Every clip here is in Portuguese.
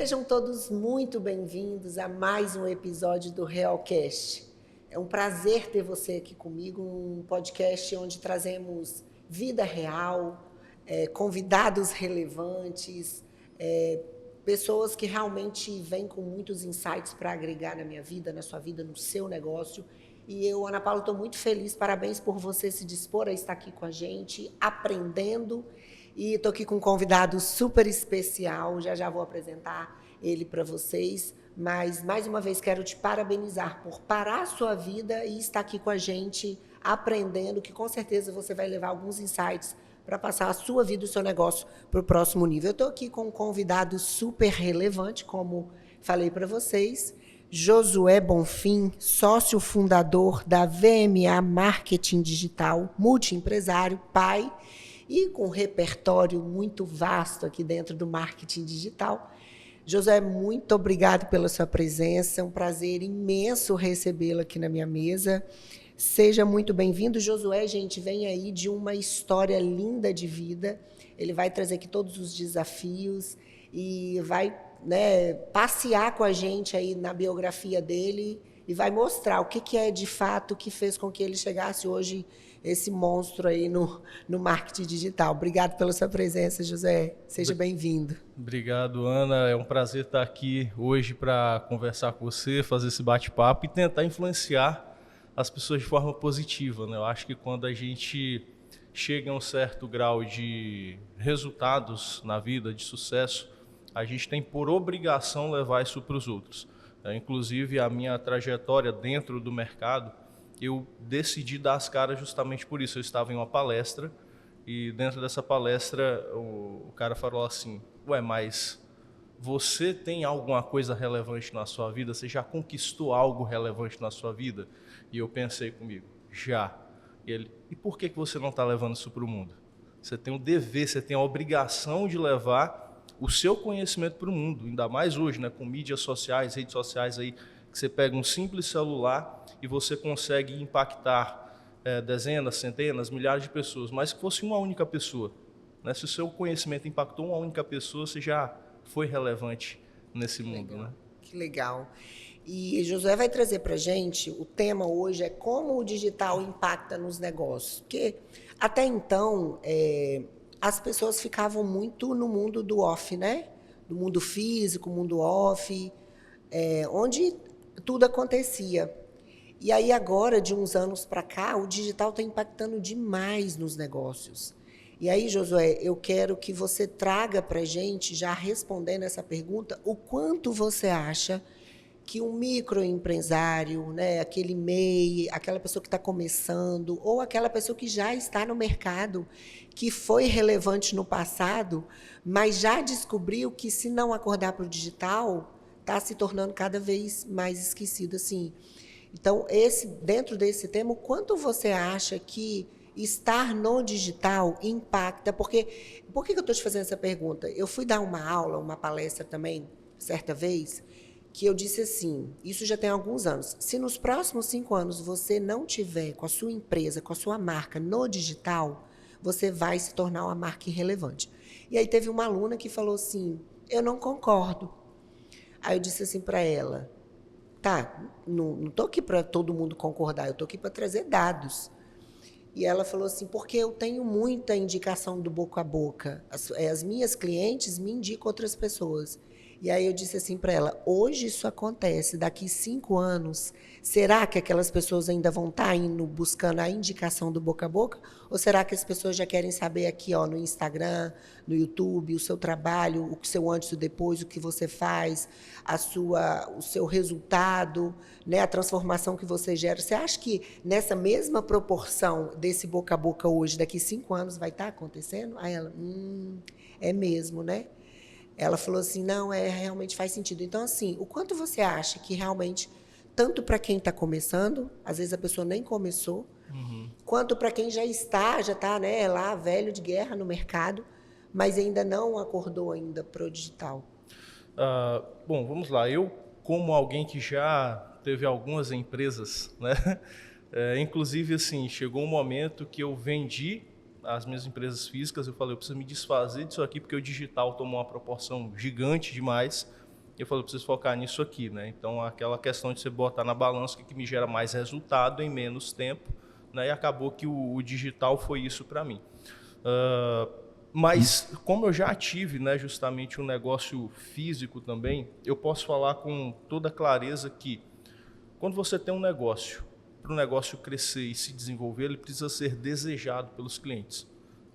Sejam todos muito bem-vindos a mais um episódio do Realcast. É um prazer ter você aqui comigo, um podcast onde trazemos vida real, convidados relevantes, pessoas que realmente vêm com muitos insights para agregar na minha vida, na sua vida, no seu negócio. E eu, Ana Paula, estou muito feliz, parabéns por você se dispor a estar aqui com a gente, aprendendo. E estou aqui com um convidado super especial, já vou apresentar ele para vocês. Mas, mais uma vez, quero te parabenizar por parar a sua vida e estar aqui com a gente, aprendendo, que com certeza você vai levar alguns insights para passar a sua vida e o seu negócio para o próximo nível. Eu estou aqui com um convidado super relevante, como falei para vocês, Josué Bonfim, sócio fundador da VMA Marketing Digital, multiempresário, pai, e com um repertório muito vasto aqui dentro do marketing digital. Josué, muito obrigado pela sua presença, é um prazer imenso recebê-lo aqui na minha mesa. Seja muito bem-vindo. Josué, gente, vem aí de uma história linda de vida. Ele vai trazer aqui todos os desafios e vai, passear com a gente aí na biografia dele e vai mostrar o que é de fato que fez com que ele chegasse hoje, esse monstro aí no marketing digital. Obrigado pela sua presença, José. Seja bem-vindo. Obrigado, Ana. É um prazer estar aqui hoje para conversar com você, fazer esse bate-papo e tentar influenciar as pessoas de forma positiva, né? Eu acho que quando a gente chega a um certo grau de resultados na vida, de sucesso, a gente tem por obrigação levar isso para os outros. Inclusive, a minha trajetória dentro do mercado, eu decidi dar as caras justamente por isso. Eu estava em uma palestra e dentro dessa palestra o cara falou assim: ué, mas você tem alguma coisa relevante na sua vida? Você já conquistou algo relevante na sua vida? E eu pensei comigo, já. E ele, e por que você não está levando isso para o mundo? Você tem o dever, você tem a obrigação de levar o seu conhecimento para o mundo, ainda mais hoje, né, com mídias sociais, redes sociais aí, que você pega um simples celular e você consegue impactar dezenas, centenas, milhares de pessoas, mas que fosse uma única pessoa, né? Se o seu conhecimento impactou uma única pessoa, você já foi relevante nesse mundo, né? Que legal. E Josué vai trazer para a gente, o tema hoje é como o digital impacta nos negócios. Porque até então, as pessoas ficavam muito no mundo do off, né? Do mundo físico, mundo off, onde tudo acontecia. E aí agora, de uns anos para cá, o digital está impactando demais nos negócios. E aí, Josué, eu quero que você traga para a gente, já respondendo essa pergunta, o quanto você acha que um microempresário, né, aquele MEI, aquela pessoa que está começando, ou aquela pessoa que já está no mercado, que foi relevante no passado, mas já descobriu que, se não acordar para o digital, está se tornando cada vez mais esquecido. Assim. Então, dentro desse tema, o quanto você acha que estar no digital impacta? Porque, por que eu estou te fazendo essa pergunta? Eu fui dar uma aula, uma palestra também, certa vez, que eu disse assim, isso já tem alguns anos, se nos próximos 5 anos você não tiver com a sua empresa, com a sua marca no digital, você vai se tornar uma marca irrelevante. E aí teve uma aluna que falou assim, eu não concordo. Aí eu disse assim para ela, tá, não estou aqui para todo mundo concordar, eu estou aqui para trazer dados. E ela falou assim, porque eu tenho muita indicação do boca a boca. As minhas clientes me indicam outras pessoas. E aí eu disse assim para ela, hoje isso acontece, daqui 5 anos, será que aquelas pessoas ainda vão estar indo buscando a indicação do boca a boca? Ou será que as pessoas já querem saber aqui, no Instagram, no YouTube, o seu trabalho, o seu antes e o depois, o que você faz, o seu resultado, né, a transformação que você gera? Você acha que nessa mesma proporção desse boca a boca hoje, daqui 5 anos, vai estar acontecendo? Aí ela, é mesmo, né? Ela falou assim, não, realmente faz sentido. Então, assim, o quanto você acha que realmente, tanto para quem está começando, às vezes a pessoa nem começou, quanto para quem já está, né, lá, velho de guerra no mercado, mas ainda não acordou ainda para o digital? Bom, vamos lá. Eu, como alguém que já teve algumas empresas, né? Inclusive, assim, chegou um momento que eu vendi as minhas empresas físicas, eu falei, eu preciso me desfazer disso aqui porque o digital tomou uma proporção gigante demais eu falei, eu preciso focar nisso aqui, né? Então, aquela questão de você botar na balança o que me gera mais resultado em menos tempo, né? E acabou que o digital foi isso para mim. Mas, como eu já tive, né, justamente um negócio físico também, eu posso falar com toda clareza que quando você tem um negócio, para o negócio crescer e se desenvolver, ele precisa ser desejado pelos clientes.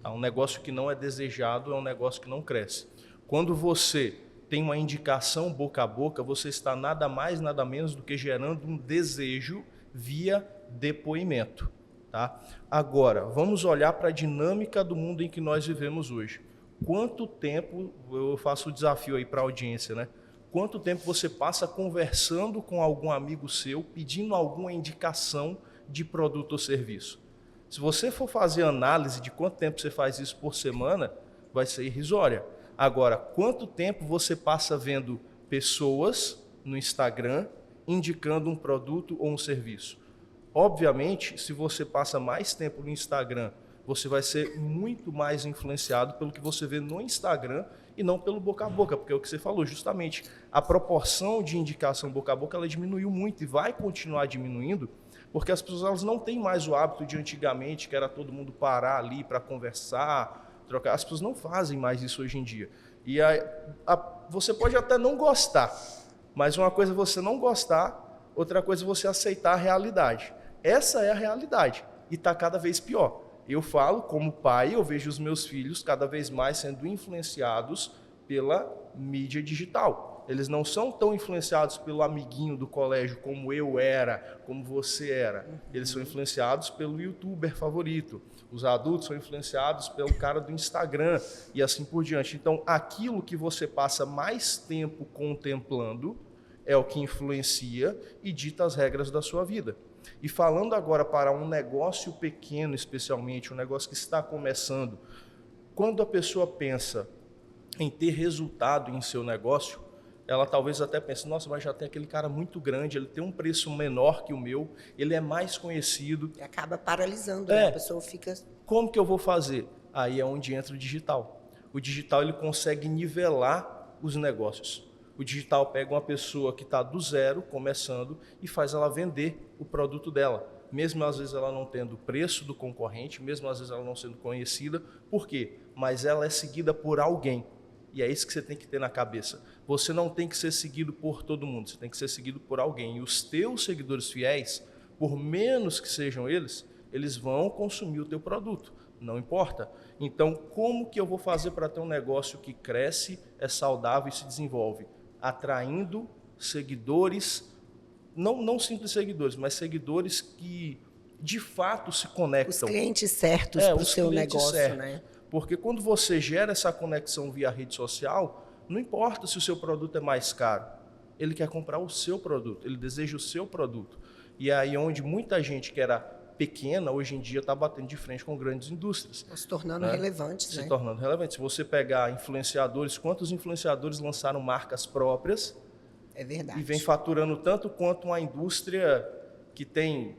Tá? Um negócio que não é desejado é um negócio que não cresce. Quando você tem uma indicação boca a boca, você está nada mais, nada menos do que gerando um desejo via depoimento. Tá? Agora, vamos olhar para a dinâmica do mundo em que nós vivemos hoje. Quanto tempo, eu faço o desafio aí para a audiência, né? Quanto tempo você passa conversando com algum amigo seu, pedindo alguma indicação de produto ou serviço? Se você for fazer análise de quanto tempo você faz isso por semana, vai ser irrisória. Agora, quanto tempo você passa vendo pessoas no Instagram indicando um produto ou um serviço? Obviamente, se você passa mais tempo no Instagram, você vai ser muito mais influenciado pelo que você vê no Instagram e não pelo boca a boca, porque é o que você falou, justamente a proporção de indicação boca a boca ela diminuiu muito e vai continuar diminuindo, porque as pessoas elas não têm mais o hábito de antigamente, que era todo mundo parar ali para conversar, trocar. As pessoas não fazem mais isso hoje em dia. E você pode até não gostar, mas uma coisa é você não gostar, outra coisa é você aceitar a realidade. Essa é a realidade e está cada vez pior. Eu falo, como pai, eu vejo os meus filhos cada vez mais sendo influenciados pela mídia digital. Eles não são tão influenciados pelo amiguinho do colégio como eu era, como você era. Eles são influenciados pelo youtuber favorito. Os adultos são influenciados pelo cara do Instagram e assim por diante. Então, aquilo que você passa mais tempo contemplando é o que influencia e dita as regras da sua vida. E falando agora para um negócio pequeno, especialmente, um negócio que está começando, quando a pessoa pensa em ter resultado em seu negócio, ela talvez até pense, nossa, mas já tem aquele cara muito grande, ele tem um preço menor que o meu, ele é mais conhecido. E acaba paralisando, né? A pessoa fica... Como que eu vou fazer? Aí é onde entra o digital. O digital ele consegue nivelar os negócios. O digital pega uma pessoa que está do zero, começando, e faz ela vender o produto dela. Mesmo às vezes ela não tendo o preço do concorrente, mesmo às vezes ela não sendo conhecida. Por quê? Mas ela é seguida por alguém. E é isso que você tem que ter na cabeça. Você não tem que ser seguido por todo mundo, você tem que ser seguido por alguém. E os teus seguidores fiéis, por menos que sejam eles vão consumir o teu produto. Não importa. Então, como que eu vou fazer para ter um negócio que cresce, é saudável e se desenvolve? Atraindo seguidores, não simples seguidores, mas seguidores que de fato se conectam. Os clientes certos para o seu negócio, certos, né? Porque quando você gera essa conexão via rede social, não importa se o seu produto é mais caro, ele quer comprar o seu produto, ele deseja o seu produto. E é aí onde muita gente que era pequena, hoje em dia está batendo de frente com grandes indústrias. Se tornando relevantes, Se tornando relevantes. Se você pegar influenciadores, quantos influenciadores lançaram marcas próprias? É verdade. E vem faturando tanto quanto uma indústria que tem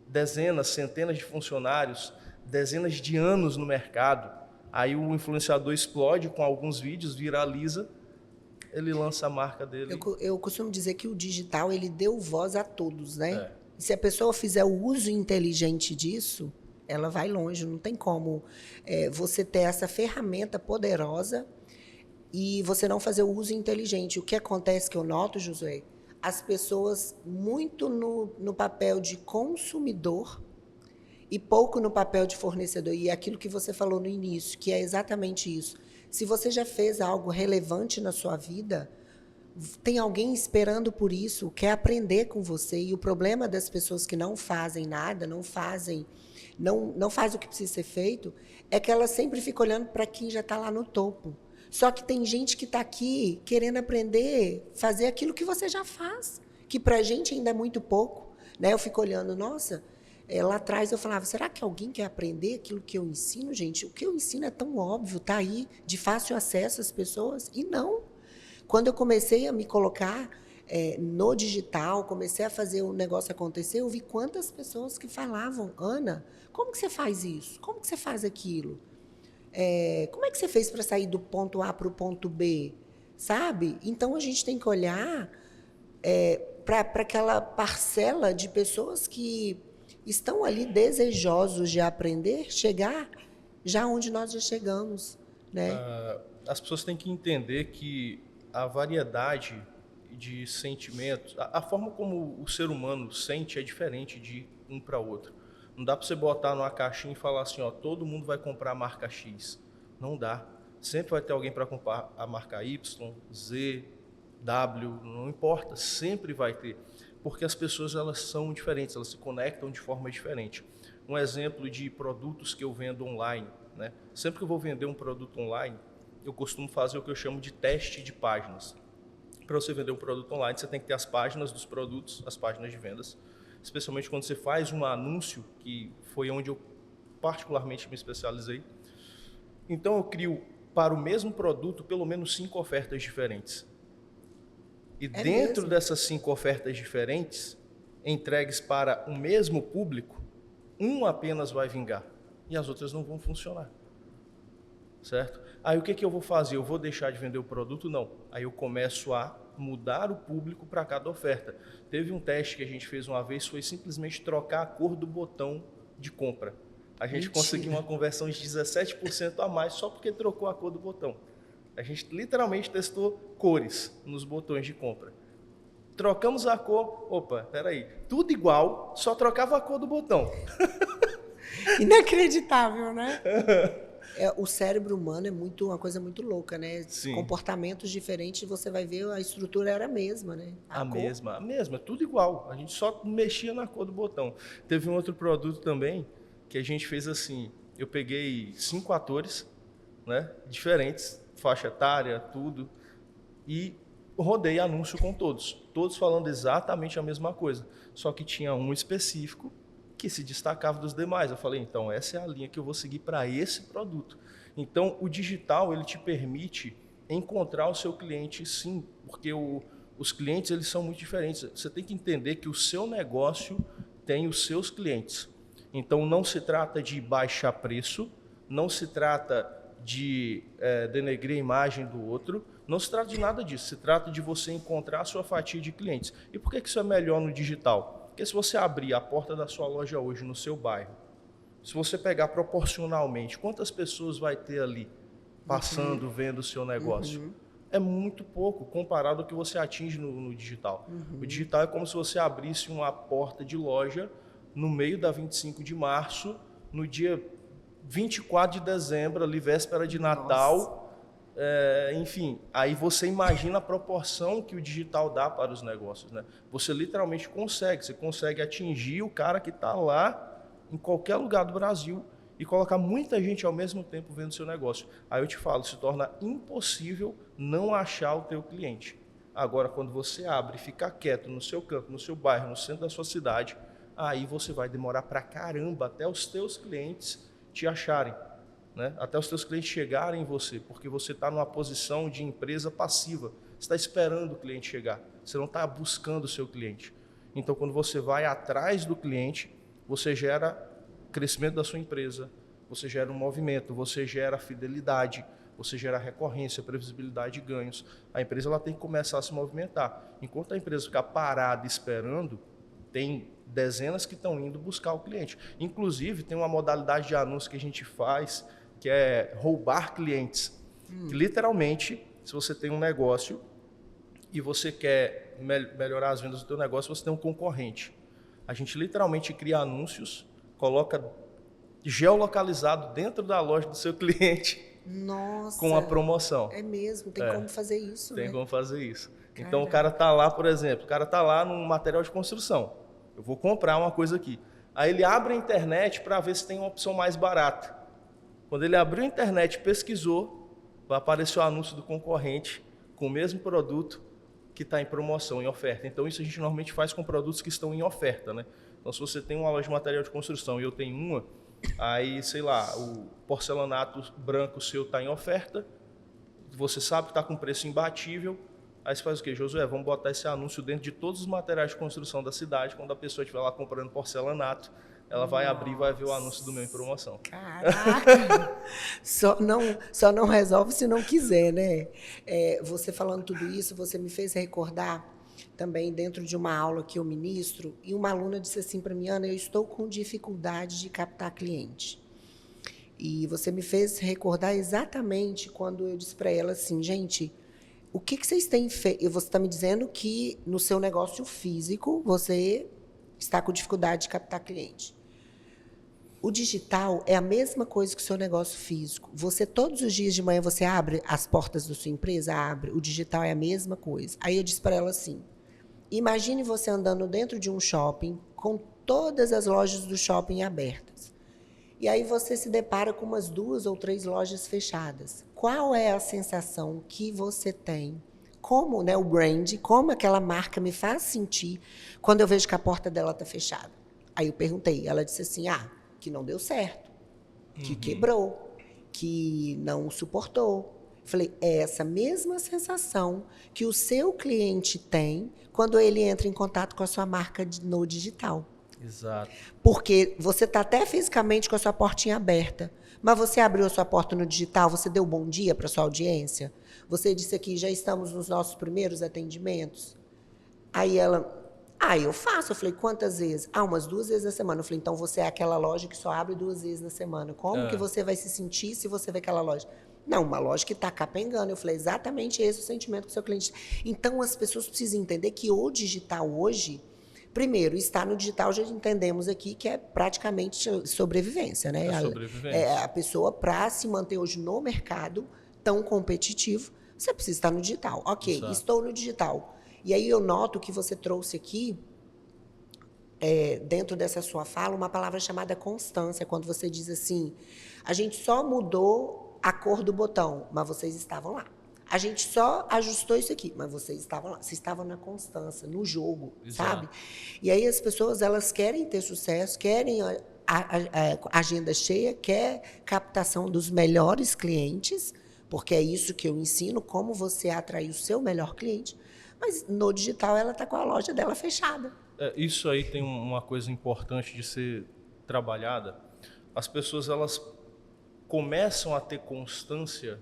dezenas, centenas de funcionários, dezenas de anos no mercado. Aí o influenciador explode com alguns vídeos, viraliza, ele lança a marca dele. Eu costumo dizer que o digital ele deu voz a todos, né? E se a pessoa fizer o uso inteligente disso, ela vai longe. Não tem como você ter essa ferramenta poderosa e você não fazer o uso inteligente. O que acontece que eu noto, Josué, as pessoas muito no papel de consumidor e pouco no papel de fornecedor. E é aquilo que você falou no início, que é exatamente isso. Se você já fez algo relevante na sua vida, tem alguém esperando por isso, quer aprender com você. E o problema das pessoas que não fazem nada, não fazem o que precisa ser feito, é que elas sempre ficam olhando para quem já está lá no topo. Só que tem gente que está aqui querendo aprender, fazer aquilo que você já faz, que para a gente ainda é muito pouco. Né? Eu fico olhando, nossa, lá atrás eu falava, será que alguém quer aprender aquilo que eu ensino, gente? O que eu ensino é tão óbvio, está aí, de fácil acesso às pessoas? E não. Quando eu comecei a me colocar no digital, comecei a fazer o negócio acontecer, eu vi quantas pessoas que falavam, Ana, como que você faz isso? Como que você faz aquilo? Como é que você fez para sair do ponto A para o ponto B? sabe? Então, a gente tem que olhar para aquela parcela de pessoas que estão ali desejosos de aprender, chegar já onde nós já chegamos, né? As pessoas têm que entender que a variedade de sentimentos, a forma como o ser humano sente é diferente de um para outro. Não dá para você botar numa caixinha e falar assim, ó, todo mundo vai comprar a marca X. Não dá. Sempre vai ter alguém para comprar a marca Y, Z, W, não importa, sempre vai ter. Porque as pessoas elas são diferentes, elas se conectam de forma diferente. Um exemplo de produtos que eu vendo online, né? Sempre que eu vou vender um produto online, eu costumo fazer o que eu chamo de teste de páginas. Para você vender um produto online, você tem que ter as páginas dos produtos, as páginas de vendas, especialmente quando você faz um anúncio, que foi onde eu particularmente me especializei. Então eu crio para o mesmo produto pelo menos 5 ofertas diferentes. E dentro mesmo? dessas 5 ofertas diferentes, entregues para o mesmo público, um apenas vai vingar e as outras não vão funcionar. Certo? Aí o que eu vou fazer? Eu vou deixar de vender o produto? Não. Aí eu começo a mudar o público para cada oferta. Teve um teste que a gente fez uma vez, foi simplesmente trocar a cor do botão de compra. A gente conseguiu uma conversão de 17% a mais só porque trocou a cor do botão. A gente literalmente testou cores nos botões de compra. Trocamos a cor, opa, peraí, tudo igual, só trocava a cor do botão. Inacreditável, né? O cérebro humano é uma coisa muito louca, né? Sim. Comportamentos diferentes, você vai ver, a estrutura era a mesma, né? A mesma, tudo igual. A gente só mexia na cor do botão. Teve um outro produto também que a gente fez assim, eu peguei 5 atores, né, diferentes, faixa etária, tudo, e rodei anúncio com todos falando exatamente a mesma coisa, só que tinha um específico que se destacava dos demais. Eu falei, então essa é a linha que eu vou seguir para esse produto. Então o digital ele te permite encontrar o seu cliente, sim, porque os clientes eles são muito diferentes. Você tem que entender que o seu negócio tem os seus clientes. Então não se trata de baixar preço, não se trata de denegrir a imagem do outro, não se trata de nada disso, se trata de você encontrar a sua fatia de clientes. E por que isso é melhor no digital? Porque se você abrir a porta da sua loja hoje no seu bairro, se você pegar proporcionalmente, quantas pessoas vai ter ali passando, vendo o seu negócio? É muito pouco comparado ao que você atinge no digital. O digital é como se você abrisse uma porta de loja no meio da 25 de março, no dia 24 de dezembro, ali véspera de Natal. Enfim, aí você imagina a proporção que o digital dá para os negócios, né? Você literalmente você consegue atingir o cara que está lá em qualquer lugar do Brasil e colocar muita gente ao mesmo tempo vendo seu negócio. Aí eu te falo, se torna impossível não achar o teu cliente. Agora, quando você abre e fica quieto no seu campo, no seu bairro, no centro da sua cidade, aí você vai demorar pra caramba até os teus clientes te acharem, né? Até os teus clientes chegarem em você, porque você está numa posição de empresa passiva. Você está esperando o cliente chegar, você não está buscando o seu cliente. Então, quando você vai atrás do cliente, você gera crescimento da sua empresa, você gera um movimento, você gera fidelidade, você gera recorrência, previsibilidade de ganhos. A empresa ela tem que começar a se movimentar. Enquanto a empresa ficar parada esperando, tem dezenas que estão indo buscar o cliente. Inclusive, tem uma modalidade de anúncio que a gente faz, que é roubar clientes. Que, literalmente, se você tem um negócio e você quer melhorar as vendas do seu negócio, você tem um concorrente. A gente literalmente cria anúncios, coloca geolocalizado dentro da loja do seu cliente. Nossa, com a promoção. É mesmo, tem como fazer isso, Tem né? como fazer isso. Cara. Então o cara tá lá, por exemplo, o cara tá lá num material de construção. Eu vou comprar uma coisa aqui. Aí ele abre a internet para ver se tem uma opção mais barata. Quando ele abriu a internet, pesquisou, vai aparecer o anúncio do concorrente com o mesmo produto que está em promoção, em oferta. Então isso a gente normalmente faz com produtos que estão em oferta, né? Então se você tem uma loja de material de construção e eu tenho uma, aí, sei lá, o porcelanato branco seu está em oferta, você sabe que está com preço imbatível, aí você faz o quê? Josué, vamos botar esse anúncio dentro de todos os materiais de construção da cidade, quando a pessoa estiver lá comprando porcelanato, ela vai abrir e vai ver o anúncio do meu em promoção. Caraca! Só não resolve se não quiser, né? Você falando tudo isso, você me fez recordar também dentro de uma aula que eu ministro, e uma aluna disse assim para mim: Ana, eu estou com dificuldade de captar cliente. E você me fez recordar exatamente quando eu disse para ela assim, gente, o que vocês têm feito? Você está me dizendo que no seu negócio físico você está com dificuldade de captar cliente. O digital é a mesma coisa que o seu negócio físico. Você, todos os dias de manhã, você abre as portas da sua empresa? Abre. O digital é a mesma coisa. Aí eu disse para ela assim, imagine você andando dentro de um shopping com todas as lojas do shopping abertas. E aí você se depara com umas 2 ou 3 lojas fechadas. Qual é a sensação que você tem? Como, né, o brand, como aquela marca me faz sentir quando eu vejo que a porta dela está fechada? Aí eu perguntei, ela disse assim, que não deu certo, que quebrou, que não suportou. Falei, é essa mesma sensação que o seu cliente tem quando ele entra em contato com a sua marca no digital. Exato. Porque você está até fisicamente com a sua portinha aberta, mas você abriu a sua porta no digital, você deu bom dia para a sua audiência, você disse aqui, já estamos nos nossos primeiros atendimentos. Aí ela, eu faço. Eu falei, quantas vezes? Umas 2 vezes na semana. Eu falei, então você é aquela loja que só abre 2 vezes na semana. Como que você vai se sentir se você vê aquela loja? Não, uma loja que está capengando. Eu falei, exatamente esse é o sentimento que o seu cliente tem. Então, as pessoas precisam entender que o digital hoje, primeiro, estar no digital, já entendemos aqui que é praticamente sobrevivência, né? Sobrevivência. A pessoa, para se manter hoje no mercado tão competitivo, você precisa estar no digital. Ok, Exato. estou no digital. E aí eu noto que você trouxe aqui, dentro dessa sua fala, uma palavra chamada constância, quando você diz assim, a gente só mudou a cor do botão, mas vocês estavam lá. A gente só ajustou isso aqui, mas vocês estavam lá. Vocês estavam na constância, no jogo, Exato. sabe? E aí as pessoas, elas querem ter sucesso, querem a agenda cheia, quer captação dos melhores clientes, porque é isso que eu ensino, como você atrair o seu melhor cliente, mas no digital ela está com a loja dela fechada. Isso aí tem uma coisa importante de ser trabalhada. As pessoas, elas começam a ter constância,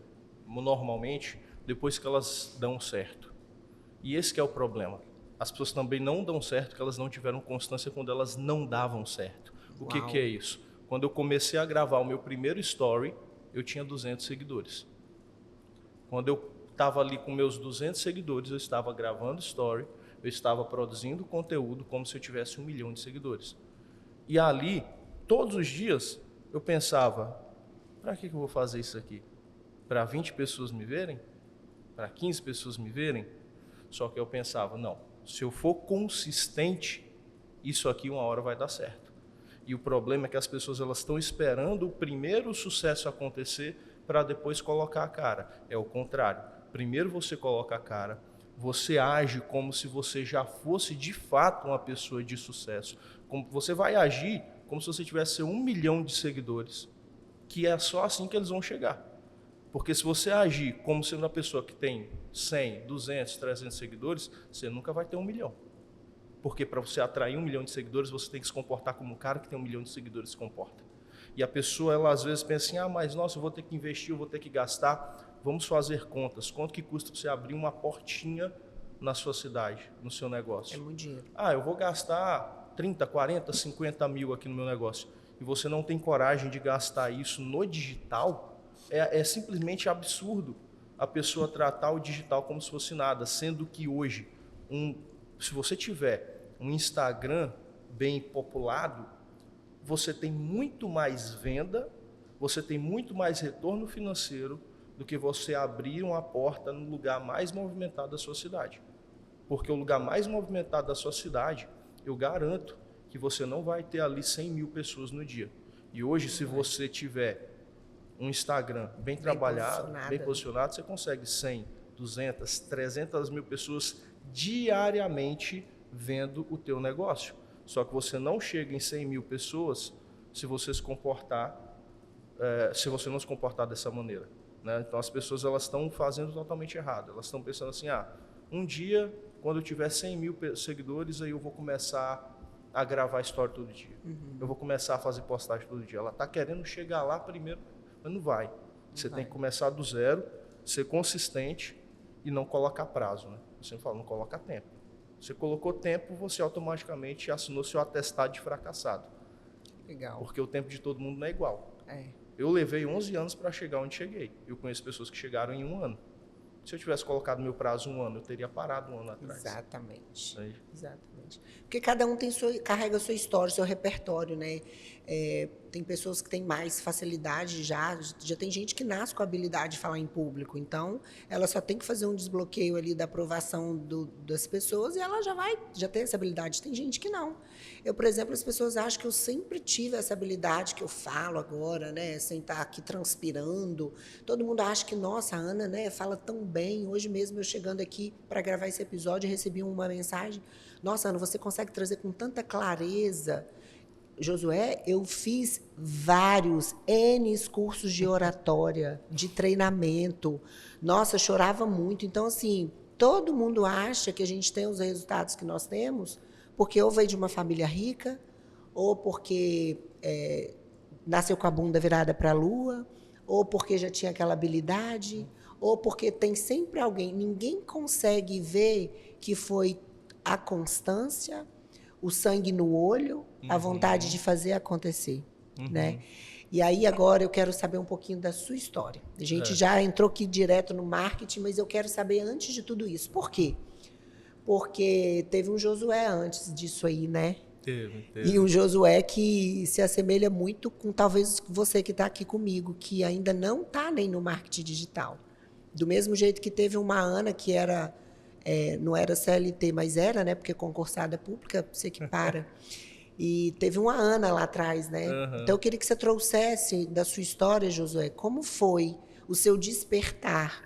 normalmente, depois que elas dão certo. E esse que é o problema. As pessoas também não dão certo porque elas não tiveram constância quando elas não davam certo. O que é isso? Quando eu comecei a gravar o meu primeiro story, eu tinha 200 seguidores. Quando eu estava ali com meus 200 seguidores, eu estava gravando story, eu estava produzindo conteúdo como se eu tivesse 1 milhão de seguidores. E ali, todos os dias, eu pensava, para que eu vou fazer isso aqui? Para 20 pessoas me verem? Para 15 pessoas me verem? Só que eu pensava, não, se eu for consistente, isso aqui uma hora vai dar certo. E o problema é que as pessoas, elas estão esperando o primeiro sucesso acontecer para depois colocar a cara. É o contrário. Primeiro você coloca a cara, você age como se você já fosse de fato uma pessoa de sucesso. Você vai agir como se você tivesse 1 milhão de seguidores, que é só assim que eles vão chegar. Porque se você agir como sendo uma pessoa que tem 100, 200, 300 seguidores, você nunca vai ter 1 milhão. Porque para você atrair 1 milhão de seguidores, você tem que se comportar como um cara que tem 1 milhão de seguidores se comporta. E a pessoa, ela às vezes pensa assim, mas nossa, eu vou ter que investir, eu vou ter que gastar. Vamos fazer contas. Quanto que custa você abrir uma portinha na sua cidade, no seu negócio? É muito dinheiro. Eu vou gastar 30, 40, 50 mil aqui no meu negócio. E você não tem coragem de gastar isso no digital? É simplesmente absurdo a pessoa tratar o digital como se fosse nada, sendo que hoje, se você tiver um Instagram bem populado, você tem muito mais venda, você tem muito mais retorno financeiro do que você abrir uma porta no lugar mais movimentado da sua cidade. Porque o lugar mais movimentado da sua cidade, eu garanto que você não vai ter ali 100 mil pessoas no dia. E hoje, se você tiver um Instagram bem trabalhado, bem posicionado, você consegue 100, 200, 300 mil pessoas diariamente vendo o teu negócio. Só que você não chega em 100 mil pessoas se você se comportar, se você não se comportar dessa maneira, né? Então as pessoas, elas estão fazendo totalmente errado. Elas estão pensando assim, um dia, quando eu tiver 100 mil seguidores, aí eu vou começar a gravar história todo dia. Eu vou começar a fazer postagem todo dia. Ela está querendo chegar lá primeiro, mas não vai. Você tem que começar do zero, ser consistente e não colocar prazo, né? Você fala, não coloca tempo. Você colocou tempo, você automaticamente assinou seu atestado de fracassado. Legal. Porque o tempo de todo mundo não é igual. É. Eu levei 11 anos para chegar onde cheguei. Eu conheço pessoas que chegaram em 1 ano. Se eu tivesse colocado meu prazo 1 ano, eu teria parado 1 ano atrás. Exatamente. Aí. Exatamente. Porque cada um carrega a sua história, seu repertório, né? Tem pessoas que têm mais facilidade já tem gente que nasce com a habilidade de falar em público, então ela só tem que fazer um desbloqueio ali da aprovação das pessoas e ela já tem essa habilidade. Tem gente que não. Eu, por exemplo, as pessoas acham que eu sempre tive essa habilidade que eu falo agora, né, sem estar aqui transpirando. Todo mundo acha que, nossa, a Ana, né, fala tão bem. Hoje mesmo eu chegando aqui para gravar esse episódio, recebi uma mensagem: nossa, Ana, você consegue trazer com tanta clareza. Josué, eu fiz vários N cursos de oratória, de treinamento. Nossa, eu chorava muito. Então, assim, todo mundo acha que a gente tem os resultados que nós temos porque ou veio de uma família rica, ou porque nasceu com a bunda virada para a lua, ou porque já tinha aquela habilidade, ou porque tem sempre alguém. Ninguém consegue ver que foi a constância, o sangue no olho, a vontade de fazer acontecer, né? E aí agora eu quero saber um pouquinho da sua história. A gente já entrou aqui direto no marketing, mas eu quero saber antes de tudo isso. Por quê? Porque teve um Josué antes disso aí, né? Teve. E um Josué que se assemelha muito com talvez você que está aqui comigo, que ainda não está nem no marketing digital. Do mesmo jeito que teve uma Ana que era... não era CLT, mas era, né? Porque concursada pública se equipara. E teve uma Ana lá atrás, né? Então, eu queria que você trouxesse da sua história, Josué, como foi o seu despertar?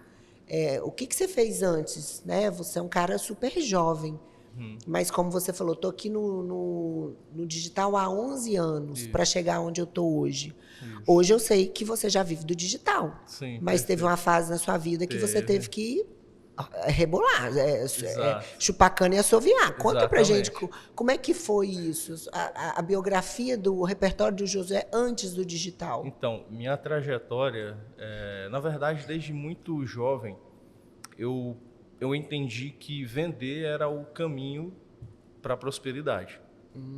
O que você fez antes, né? Você é um cara super jovem, mas como você falou, estou aqui no digital há 11 anos para chegar onde eu estou hoje. Isso. Hoje eu sei que você já vive do digital, sim, mas teve uma fase na sua vida que você teve que rebolar, chupar cana e assoviar. Conta pra gente como é que foi isso, a biografia do repertório do Josué antes do digital. Então, minha trajetória, na verdade, desde muito jovem, eu entendi que vender era o caminho para a prosperidade.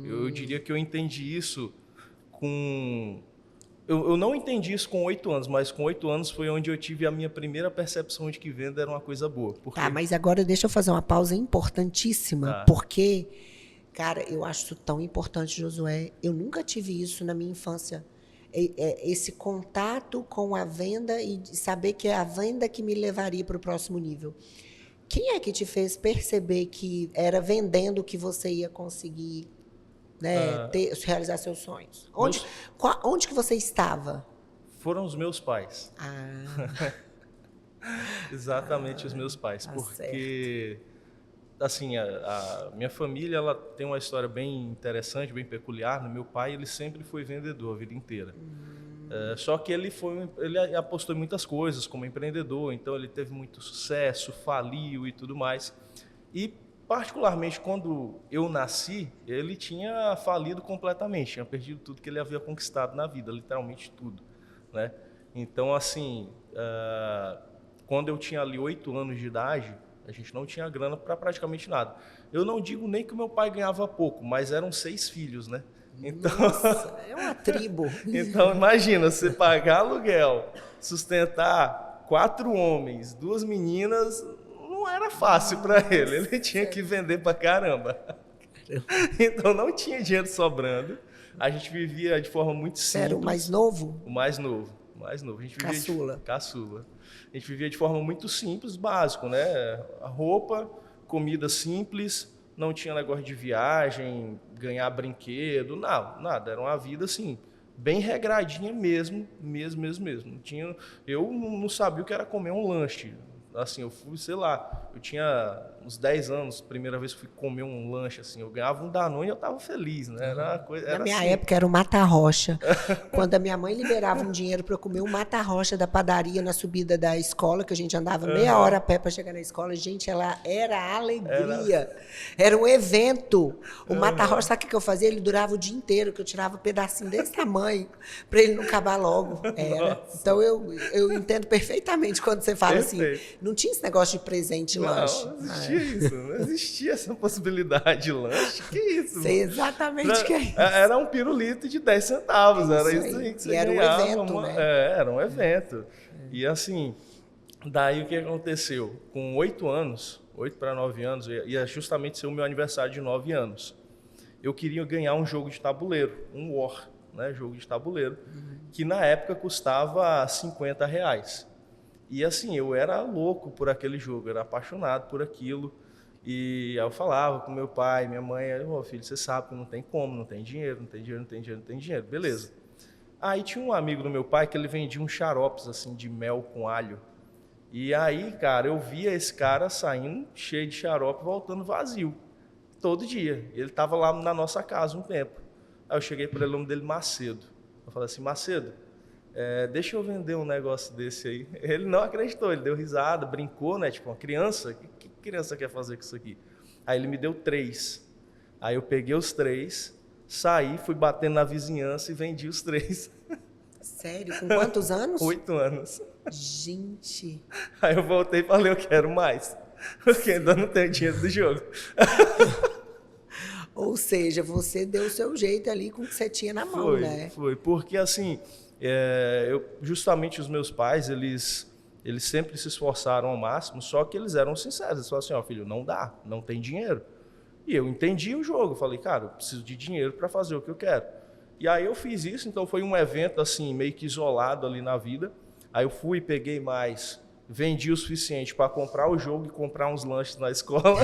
Eu diria que eu entendi isso com... Eu não entendi isso com 8 anos, mas com 8 anos foi onde eu tive a minha primeira percepção de que venda era uma coisa boa. Tá, mas agora deixa eu fazer uma pausa importantíssima, porque, cara, eu acho isso tão importante, Josué. Eu nunca tive isso na minha infância. Esse contato com a venda e saber que é a venda que me levaria para o próximo nível. Quem é que te fez perceber que era vendendo que você ia conseguir... né, realizar seus sonhos? Onde que você estava? Foram os meus pais. Exatamente, os meus pais. Porque, assim, a minha família ela tem uma história bem interessante, bem peculiar. Meu pai ele sempre foi vendedor a vida inteira. Só que ele apostou em muitas coisas como empreendedor, então ele teve muito sucesso, faliu e tudo mais. E particularmente quando eu nasci, ele tinha falido completamente, tinha perdido tudo que ele havia conquistado na vida, literalmente tudo, né? Então, assim, quando eu tinha ali 8 anos de idade, a gente não tinha grana para praticamente nada. Eu não digo nem que o meu pai ganhava pouco, mas eram 6 filhos, né? Então, nossa, é uma tribo. Então, imagina, você pagar aluguel, sustentar 4 homens, 2 meninas... não era fácil para ele, ele tinha que vender para caramba. Então não tinha dinheiro sobrando, a gente vivia de forma muito simples. Era o mais novo? O mais novo. A gente vivia caçula. A gente vivia de forma muito simples, básico, né? A roupa, comida simples, não tinha negócio de viagem, ganhar brinquedo, nada. Era uma vida assim, bem regradinha mesmo. Não tinha, eu não sabia o que era comer um lanche. Assim, eu fui, sei lá, Eu tinha uns 10 anos, primeira vez que fui comer um lanche, assim, eu ganhava um Danone e eu tava feliz, né? Era uma coisa, Na era minha assim. época era o Mata-Rocha. Quando a minha mãe liberava um dinheiro para eu comer um Mata-Rocha da padaria na subida da escola, que a gente andava meia hora a pé para chegar na escola, gente, ela era alegria. Era um evento. O Mata-Rocha, sabe o que eu fazia? Ele durava o dia inteiro, que eu tirava um pedacinho desse tamanho para ele não acabar logo. Era. Então eu entendo perfeitamente quando você fala assim, não tinha esse negócio de presente e lanche. Não existia isso, não existia essa possibilidade de lanche. Que isso? Sei exatamente o que é isso. Era um pirulito de 10 centavos, era isso aí que você era ganhava. Um evento, né? Era um evento. E assim, daí o que aconteceu? Com 8 anos, 8 para 9 anos, ia justamente ser o meu aniversário de 9 anos. Eu queria ganhar um jogo de tabuleiro, um War, né? Jogo de tabuleiro, que na época custava R$50. E assim, eu era louco por aquele jogo, era apaixonado por aquilo. E aí eu falava com meu pai, minha mãe, filho, você sabe que não tem como, não tem dinheiro, não tem dinheiro, não tem dinheiro, não tem dinheiro. Beleza. Aí tinha um amigo do meu pai que ele vendia uns xaropes assim de mel com alho. E aí, cara, eu via esse cara saindo cheio de xarope, voltando vazio, todo dia. Ele estava lá na nossa casa um tempo. Aí eu cheguei para ele, o nome dele Macedo. Eu falei assim, Macedo, deixa eu vender um negócio desse aí. Ele não acreditou, ele deu risada, brincou, né? Tipo, uma criança, que criança quer fazer com isso aqui? Aí ele me deu 3. Aí eu peguei os 3, saí, fui batendo na vizinhança e vendi os 3. Sério? Com quantos anos? 8 anos. Gente. Aí eu voltei e falei, eu quero mais. Porque ainda não tenho dinheiro do jogo. Ou seja, você deu o seu jeito ali com o que você tinha na mão, né? Foi, porque assim, justamente os meus pais, eles sempre se esforçaram ao máximo, só que eles eram sinceros. Eles falaram assim, filho, não dá, não tem dinheiro. E eu entendi o jogo, falei, cara, eu preciso de dinheiro para fazer o que eu quero. E aí eu fiz isso, então foi um evento assim, meio que isolado ali na vida. Aí eu fui, peguei mais, vendi o suficiente para comprar o jogo e comprar uns lanches na escola.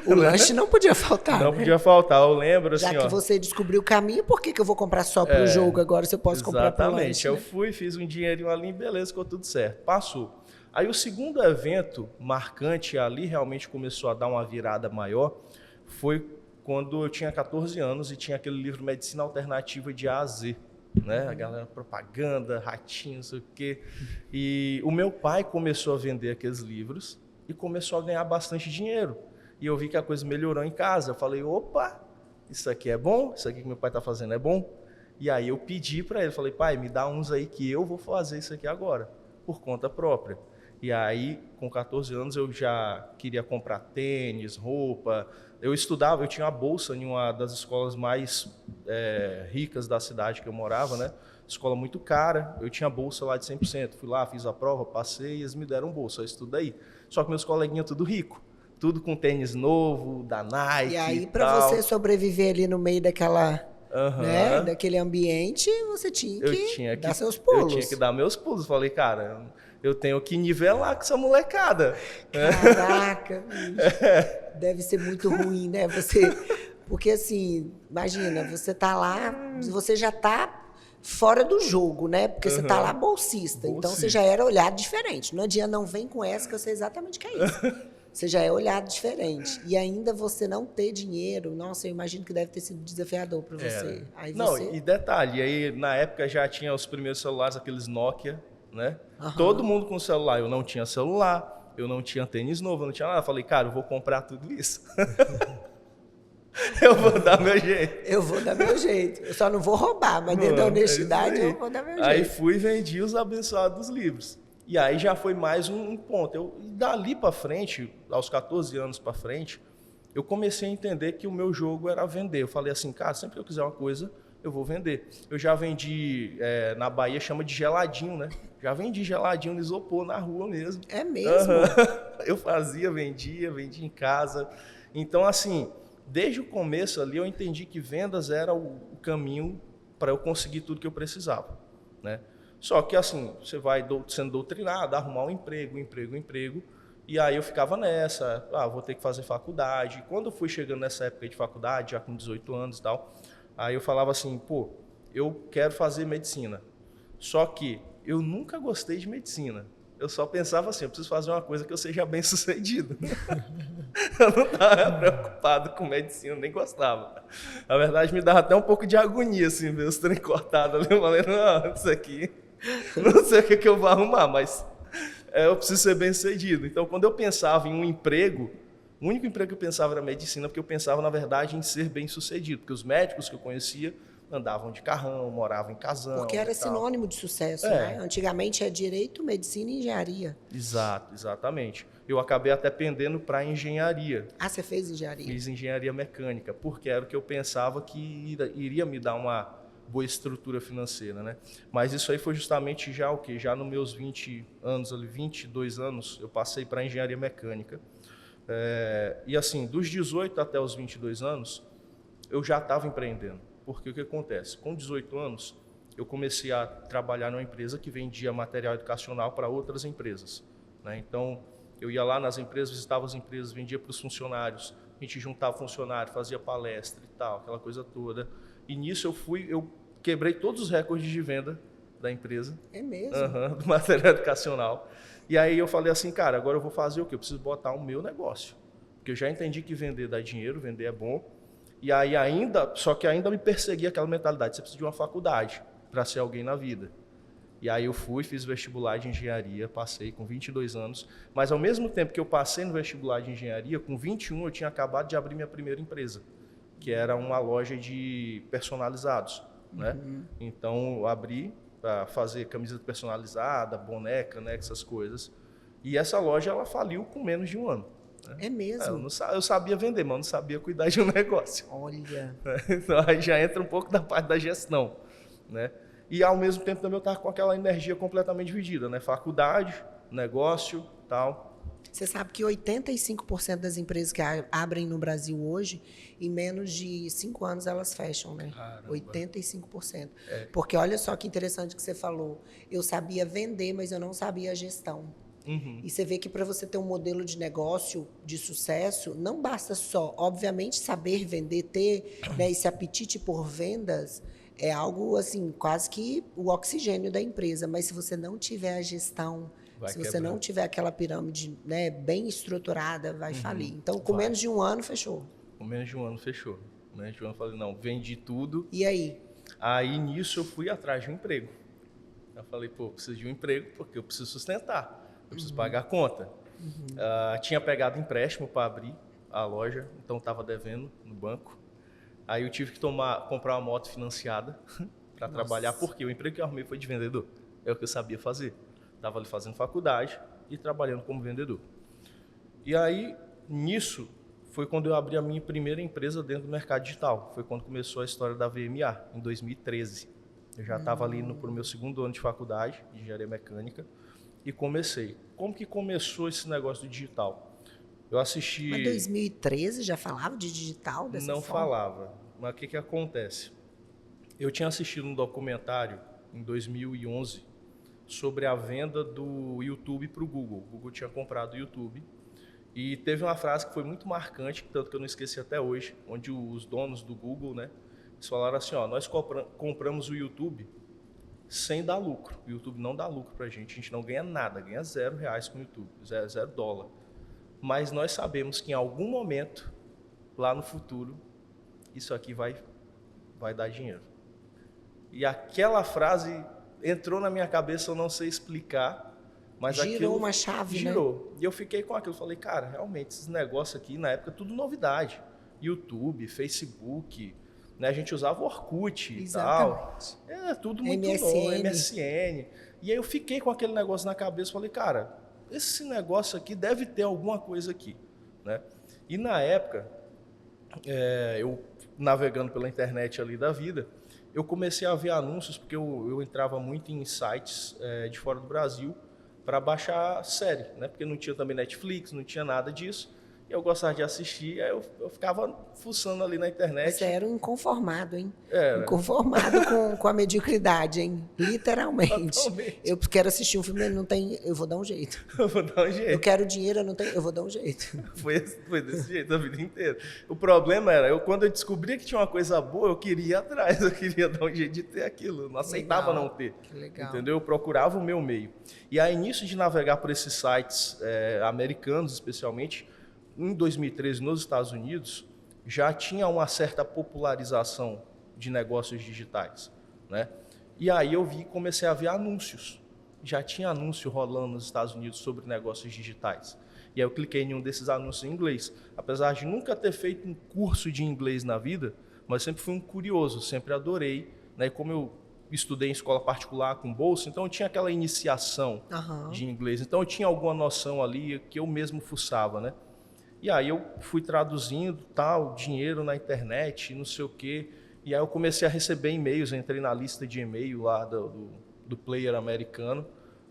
O lanche não podia faltar. Não podia faltar, eu lembro Já assim, que você descobriu o caminho, por que eu vou comprar só para o jogo agora se eu posso comprar para o lanche? Exatamente, eu fui, fiz um dinheirinho ali, beleza, ficou tudo certo, passou. Aí o segundo evento marcante ali, realmente começou a dar uma virada maior, foi quando eu tinha 14 anos e tinha aquele livro Medicina Alternativa de A a Z. Né? A galera propaganda, ratinho, não sei o quê. E o meu pai começou a vender aqueles livros e começou a ganhar bastante dinheiro. E eu vi que a coisa melhorou em casa. Eu falei, opa, isso aqui é bom? Isso aqui que meu pai está fazendo é bom? E aí eu pedi para ele, falei, pai, me dá uns aí que eu vou fazer isso aqui agora, por conta própria. E aí, com 14 anos, eu já queria comprar tênis, roupa. Eu estudava, eu tinha uma bolsa em uma das escolas mais ricas da cidade que eu morava, né? Escola muito cara, eu tinha bolsa lá de 100%. Fui lá, fiz a prova, passei e eles me deram bolsa, eu estudei. Só que meus coleguinhas tudo rico, tudo com tênis novo, da Nike e aí, para você sobreviver ali no meio daquela... né, daquele ambiente, você tinha que dar seus pulos. Eu tinha que dar meus pulos. Falei, cara, eu tenho que nivelar com essa molecada. Caraca, bicho. Deve ser muito ruim, né? Porque assim, imagina, você tá lá, você já tá fora do jogo, né? Porque você tá lá bolsista. Então você já era olhado diferente. Não adianta, não vem com essa que eu sei exatamente o que é isso. Você já é olhado diferente. E ainda você não ter dinheiro, nossa, eu imagino que deve ter sido desafiador para você. Aí não, e detalhe, aí na época já tinha os primeiros celulares, aqueles Nokia, né? Todo mundo com celular. Eu não tinha celular, eu não tinha tênis novo, eu não tinha nada. Eu falei, cara, eu vou comprar tudo isso. Eu vou dar meu jeito. Eu vou dar meu jeito. Eu só não vou roubar, mas dentro da honestidade eu vou dar meu jeito. Aí fui e vendi os abençoados livros. E aí já foi mais um ponto. Dali para frente, aos 14 anos para frente, eu comecei a entender que o meu jogo era vender. Eu falei assim, cara, sempre que eu quiser uma coisa, eu vou vender. Eu já vendi, na Bahia chama de geladinho, né? Já vendi geladinho no isopor, na rua mesmo. É mesmo? Eu fazia, vendia em casa. Então, assim, desde o começo ali eu entendi que vendas era o caminho para eu conseguir tudo que eu precisava, né? Só que assim, você vai sendo doutrinado, arrumar um emprego, e aí eu ficava nessa, vou ter que fazer faculdade. Quando eu fui chegando nessa época de faculdade, já com 18 anos e tal, aí eu falava assim, pô, eu quero fazer medicina. Só que eu nunca gostei de medicina. Eu só pensava assim, eu preciso fazer uma coisa que eu seja bem sucedido. Eu não estava preocupado com medicina, nem gostava. Na verdade, me dava até um pouco de agonia, assim, ver os trem cortados ali. Eu falei, não, isso aqui, não sei o que eu vou arrumar, mas eu preciso ser bem sucedido. Então, quando eu pensava em um emprego, o único emprego que eu pensava era medicina, porque eu pensava, na verdade, em ser bem sucedido. Porque os médicos que eu conhecia andavam de carrão, moravam em casão. Porque era sinônimo de sucesso, né? Antigamente é direito, medicina e engenharia. Exato, exatamente. Eu acabei até pendendo para engenharia. Ah, você fez engenharia? Fiz engenharia mecânica, porque era o que eu pensava que iria me dar uma boa estrutura financeira, né? Mas isso aí foi justamente já o quê? Já nos meus 20 anos, ali, 22 anos, eu passei para engenharia mecânica. E assim, dos 18 até os 22 anos, eu já estava empreendendo. Porque o que acontece? Com 18 anos, eu comecei a trabalhar numa empresa que vendia material educacional para outras empresas, né? Então, eu ia lá nas empresas, visitava as empresas, vendia para os funcionários, a gente juntava funcionário, fazia palestra e tal, aquela coisa toda. E nisso eu quebrei todos os recordes de venda da empresa. É mesmo? Do material educacional. E aí eu falei assim, cara, agora eu vou fazer o quê? Eu preciso botar o meu negócio. Porque eu já entendi que vender dá dinheiro, vender é bom. E aí só que ainda me perseguia aquela mentalidade, você precisa de uma faculdade para ser alguém na vida. E aí eu fiz vestibular de engenharia, passei com 22 anos, mas ao mesmo tempo que eu passei no vestibular de engenharia, com 21 eu tinha acabado de abrir minha primeira empresa, que era uma loja de personalizados, né? Então eu abri para fazer camiseta personalizada, boneca, né, essas coisas. E essa loja ela faliu com menos de um ano. É mesmo? Eu sabia vender, mas não sabia cuidar de um negócio. Olha. Então aí já entra um pouco da parte da gestão, né? E ao mesmo tempo também eu estava com aquela energia completamente dividida, né? Faculdade, negócio, tal. Você sabe que 85% das empresas que abrem no Brasil hoje, em menos de 5 anos elas fecham, né? Caramba. 85%. Porque olha só que interessante que você falou. Eu sabia vender, mas eu não sabia a gestão. E você vê que para você ter um modelo de negócio de sucesso, não basta só, obviamente, saber vender, ter, né, esse apetite por vendas, é algo assim, quase que o oxigênio da empresa. Mas se você não tiver a gestão, se você não tiver aquela pirâmide, né, bem estruturada, vai falir. Então, com menos de um ano, fechou. Com menos de um ano, fechou. Com menos de um ano, eu falei, não, vendi tudo. E aí? Aí, nisso, eu fui atrás de um emprego. Eu falei, pô, preciso de um emprego porque eu preciso sustentar. Eu preciso pagar a conta. Tinha pegado empréstimo para abrir a loja, então estava devendo no banco. Aí eu tive que comprar uma moto financiada para trabalhar, porque o emprego que eu arrumei foi de vendedor. É o que eu sabia fazer. Estava ali fazendo faculdade e trabalhando como vendedor. E aí, nisso, foi quando eu abri a minha primeira empresa dentro do mercado digital. Foi quando começou a história da VMA, em 2013. Eu já estava ali para o meu segundo ano de faculdade, de engenharia mecânica. E comecei. Como que começou esse negócio do digital? Eu assisti... Mas 2013 já falava de digital dessa Não forma? falava. Mas o que acontece? Eu tinha assistido um documentário em 2011 sobre a venda do YouTube para o Google. O Google tinha comprado o YouTube. E teve uma frase que foi muito marcante, tanto que eu não esqueci até hoje, onde os donos do Google, né, eles falaram assim, ó, nós compramos o YouTube sem dar lucro. O YouTube não dá lucro para a gente não ganha nada, ganha R$0 com o YouTube, zero dólar. Mas nós sabemos que em algum momento, lá no futuro, isso aqui vai dar dinheiro. E aquela frase entrou na minha cabeça, eu não sei explicar, mas girou uma chave, girou. Né? E eu fiquei com aquilo, falei, cara, realmente, esses negócios aqui, na época, tudo novidade. YouTube, Facebook... Né, a gente usava o Orkut e tal. Tudo muito novo, MSN. E aí eu fiquei com aquele negócio na cabeça, falei, cara, esse negócio aqui deve ter alguma coisa aqui. Né? E na época, eu navegando pela internet ali da vida, eu comecei a ver anúncios, porque eu entrava muito em sites de fora do Brasil para baixar série, né? Porque não tinha também Netflix, não tinha nada disso. eu gostava de assistir, aí eu ficava fuçando ali na internet. Você era um inconformado, hein? Era. Inconformado com a mediocridade, hein? Literalmente. Totalmente. Eu quero assistir um filme, não tem, eu vou dar um jeito. Eu vou dar um jeito. Eu quero dinheiro, eu não tenho, eu vou dar um jeito. Foi desse jeito a vida inteira. O problema era, quando eu descobria que tinha uma coisa boa, eu queria ir atrás, eu queria dar um jeito de ter aquilo. Eu não aceitava não ter. Que legal. Entendeu? Eu procurava o meu meio. E aí, nisso de navegar por esses sites americanos, especialmente, em 2013, nos Estados Unidos, já tinha uma certa popularização de negócios digitais, né? E aí eu comecei a ver anúncios. Já tinha anúncio rolando nos Estados Unidos sobre negócios digitais. E aí eu cliquei em um desses anúncios em inglês. Apesar de nunca ter feito um curso de inglês na vida, mas sempre fui um curioso, sempre adorei, né? E como eu estudei em escola particular com bolsa, então eu tinha aquela iniciação de inglês. Então eu tinha alguma noção ali que eu mesmo fuçava, né? E aí eu fui traduzindo tal, dinheiro na internet, não sei o quê. E aí eu comecei a receber e-mails, entrei na lista de e-mail lá do player americano,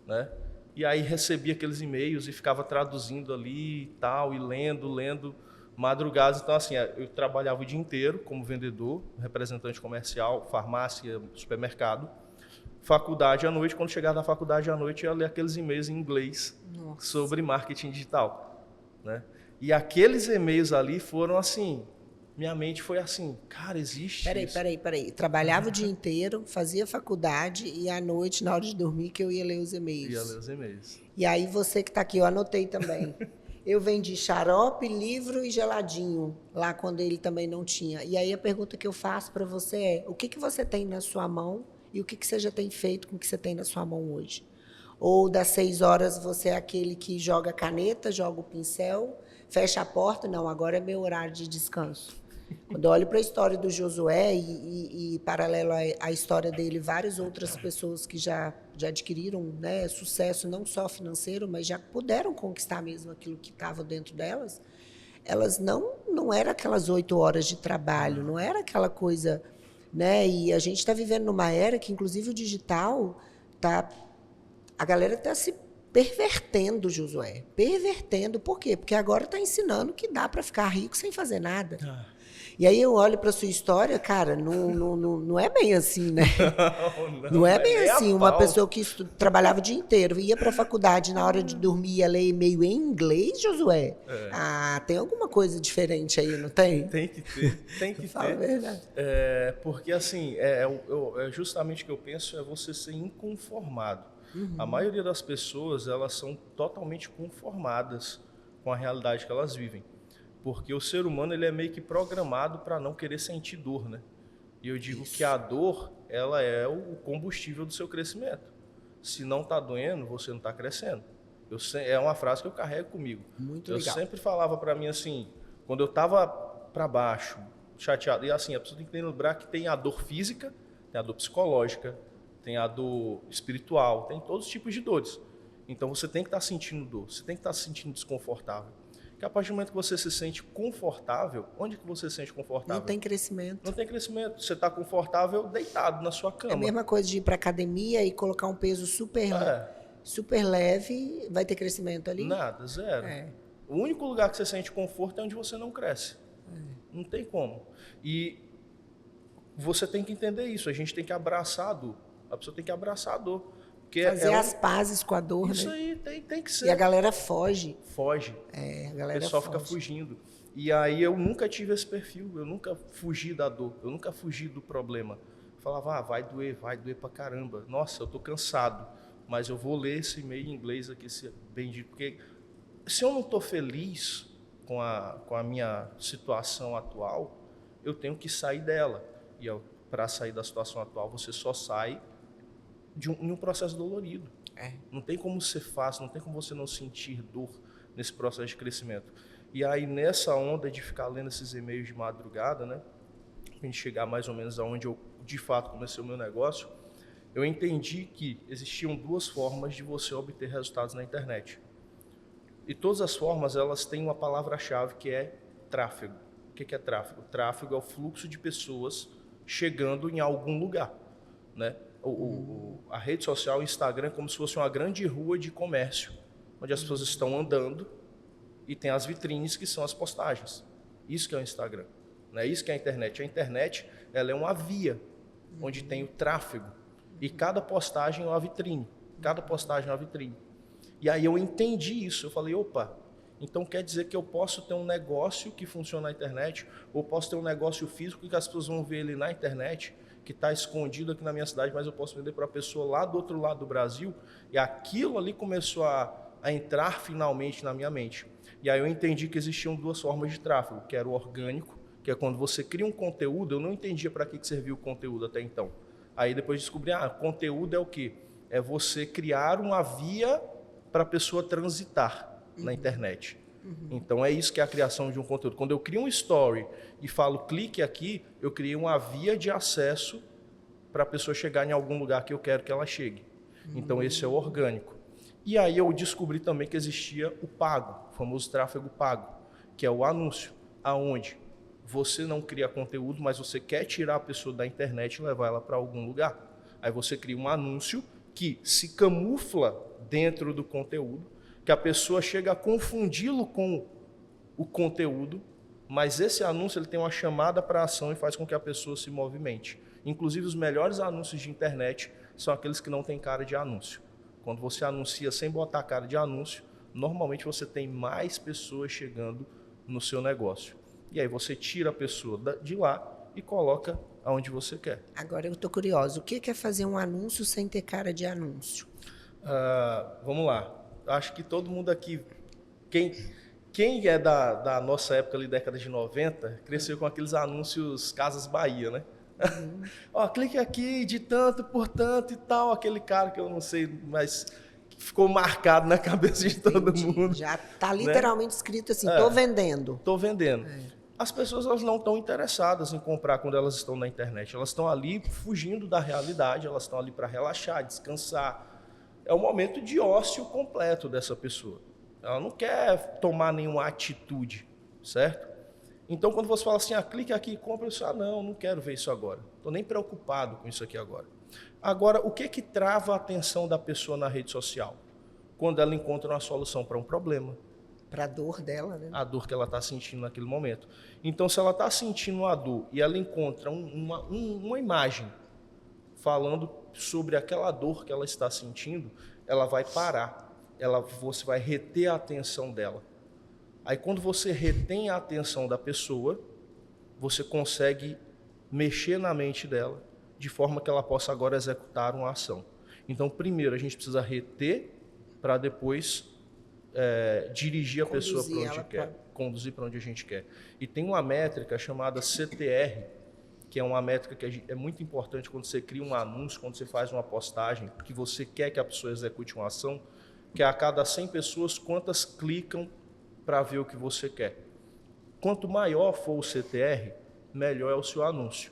né? E aí recebi aqueles e-mails e ficava traduzindo ali e tal, e lendo madrugadas. Então, assim, eu trabalhava o dia inteiro como vendedor, representante comercial, farmácia, supermercado. Faculdade à noite, quando chegava na faculdade à noite, eu ia ler aqueles e-mails em inglês sobre marketing digital, né? E aqueles e-mails ali foram assim, minha mente foi assim, cara, existe isso. Peraí. Trabalhava o dia inteiro, fazia faculdade e à noite, na hora de dormir, que eu ia ler os e-mails. Ia ler os e-mails. E aí você que está aqui, eu anotei também. Eu vendi xarope, livro e geladinho, lá quando ele também não tinha. E aí a pergunta que eu faço para você é, o que você tem na sua mão e o que você já tem feito com o que você tem na sua mão hoje? Ou das 6 horas você é aquele que joga a caneta, joga o pincel, fecha a porta, não, agora é meu horário de descanso. Quando eu olho para a história do Josué e paralelo à história dele, várias outras pessoas que já adquiriram, né, sucesso não só financeiro, mas já puderam conquistar mesmo aquilo que estava dentro delas, elas não eram aquelas 8 horas de trabalho, não era aquela coisa, né? E a gente está vivendo numa era que, inclusive, o digital a galera está se pervertendo, Josué. Pervertendo. Por quê? Porque agora está ensinando que dá para ficar rico sem fazer nada. E aí eu olho para sua história, cara, não é bem assim, né? Não é bem assim. Uma pessoa que trabalhava o dia inteiro, ia para a faculdade, na hora de dormir, ia ler e-mail em inglês, Josué? Tem alguma coisa diferente aí, não tem? Tem que ter, tem que ter. Fala a verdade. Porque, assim, justamente o que eu penso é você ser inconformado. A maioria das pessoas, elas são totalmente conformadas com a realidade que elas vivem. Porque o ser humano, ele é meio que programado para não querer sentir dor, né? E eu digo que a dor, ela é o combustível do seu crescimento. Se não está doendo, você não está crescendo. É uma frase que eu carrego comigo. Muito legal. Eu sempre falava para mim assim, quando eu estava para baixo, chateado, e assim, a pessoa tem que lembrar que tem a dor física, tem a dor psicológica, tem a dor espiritual, tem todos os tipos de dores. Então você tem que estar sentindo dor, você tem que estar se sentindo desconfortável. Porque a partir do momento que você se sente confortável, onde que você se sente confortável? Não tem crescimento. Não tem crescimento. Você está confortável deitado na sua cama. É a mesma coisa de ir para academia e colocar um peso super leve, vai ter crescimento ali? Nada, zero. O único lugar que você sente conforto é onde você não cresce. Não tem como. E você tem que entender isso. A gente tem que abraçar a dor. A pessoa tem que abraçar a dor. Fazer as pazes com a dor, isso né? Isso aí tem que ser. E a galera foge. A galera só fica fugindo. E aí eu nunca tive esse perfil, eu nunca fugi da dor, eu nunca fugi do problema. Eu falava, vai doer pra caramba. Nossa, eu tô cansado, mas eu vou ler esse e-mail em inglês aqui, esse bendito. Porque se eu não tô feliz com a minha situação atual, eu tenho que sair dela. E para sair da situação atual, você só sai em um processo dolorido. Não tem como ser fácil, não tem como você não sentir dor nesse processo de crescimento. E aí, nessa onda de ficar lendo esses e-mails de madrugada, né, a gente chegar mais ou menos aonde eu, de fato, comecei o meu negócio, eu entendi que existiam 2 formas de você obter resultados na internet. E todas as formas, elas têm uma palavra-chave que é tráfego. O que é tráfego? Tráfego é o fluxo de pessoas chegando em algum lugar, né? A rede social, o Instagram, é como se fosse uma grande rua de comércio, onde as pessoas estão andando e tem as vitrines, que são as postagens. Isso que é o Instagram. Não é isso que é a internet. A internet, ela é uma via onde tem o tráfego. E cada postagem é uma vitrine. Cada postagem é uma vitrine. E aí eu entendi isso. Eu falei, opa, então quer dizer que eu posso ter um negócio que funciona na internet, ou posso ter um negócio físico que as pessoas vão ver ele na internet, que está escondido aqui na minha cidade, mas eu posso vender para a pessoa lá do outro lado do Brasil. E aquilo ali começou a entrar finalmente na minha mente. E aí eu entendi que existiam duas formas de tráfego, que era o orgânico, que é quando você cria um conteúdo. Eu não entendia para que servia o conteúdo até então. Aí depois descobri, conteúdo é o quê? É você criar uma via para a pessoa transitar na internet. Então é isso que é a criação de um conteúdo. Quando eu crio um story e falo clique aqui, eu criei uma via de acesso para a pessoa chegar em algum lugar que eu quero que ela chegue. Então esse é o orgânico. E aí eu descobri também que existia o pago, o famoso tráfego pago, que é o anúncio, aonde você não cria conteúdo, mas você quer tirar a pessoa da internet e levar ela para algum lugar. Aí você cria um anúncio que se camufla dentro do conteúdo, que a pessoa chega a confundi-lo com o conteúdo, mas esse anúncio ele tem uma chamada para ação e faz com que a pessoa se movimente. Inclusive, os melhores anúncios de internet são aqueles que não têm cara de anúncio. Quando você anuncia sem botar cara de anúncio, normalmente você tem mais pessoas chegando no seu negócio. E aí você tira a pessoa de lá e coloca aonde você quer. Agora eu estou curiosa, o que é fazer um anúncio sem ter cara de anúncio? Vamos lá. Acho que todo mundo aqui, quem é da nossa época ali, década de 90, cresceu com aqueles anúncios Casas Bahia, né? Clique aqui de tanto por tanto e tal, aquele cara que eu não sei, mas ficou marcado na cabeça de todo mundo. Já está literalmente escrito assim, estou vendendo. Estou vendendo. As pessoas elas não estão interessadas em comprar quando elas estão na internet. Elas estão ali fugindo da realidade, elas estão ali para relaxar, descansar. É o momento de ócio completo dessa pessoa. Ela não quer tomar nenhuma atitude, certo? Então, quando você fala assim, clique aqui e compra, isso, não quero ver isso agora. Estou nem preocupado com isso aqui agora. Agora, o que trava a atenção da pessoa na rede social? Quando ela encontra uma solução para um problema. Para a dor dela, né? A dor que ela está sentindo naquele momento. Então, se ela está sentindo uma dor e ela encontra uma imagem falando sobre aquela dor que ela está sentindo, ela vai parar. Você vai reter a atenção dela. Aí, quando você retém a atenção da pessoa, você consegue mexer na mente dela de forma que ela possa agora executar uma ação. Então, primeiro, a gente precisa reter para depois dirigir a pessoa para onde quer, conduzir para onde a gente quer. E tem uma métrica chamada CTR, que é uma métrica que é muito importante quando você cria um anúncio, quando você faz uma postagem, que você quer que a pessoa execute uma ação, que é a cada 100 pessoas, quantas clicam para ver o que você quer. Quanto maior for o CTR, melhor é o seu anúncio.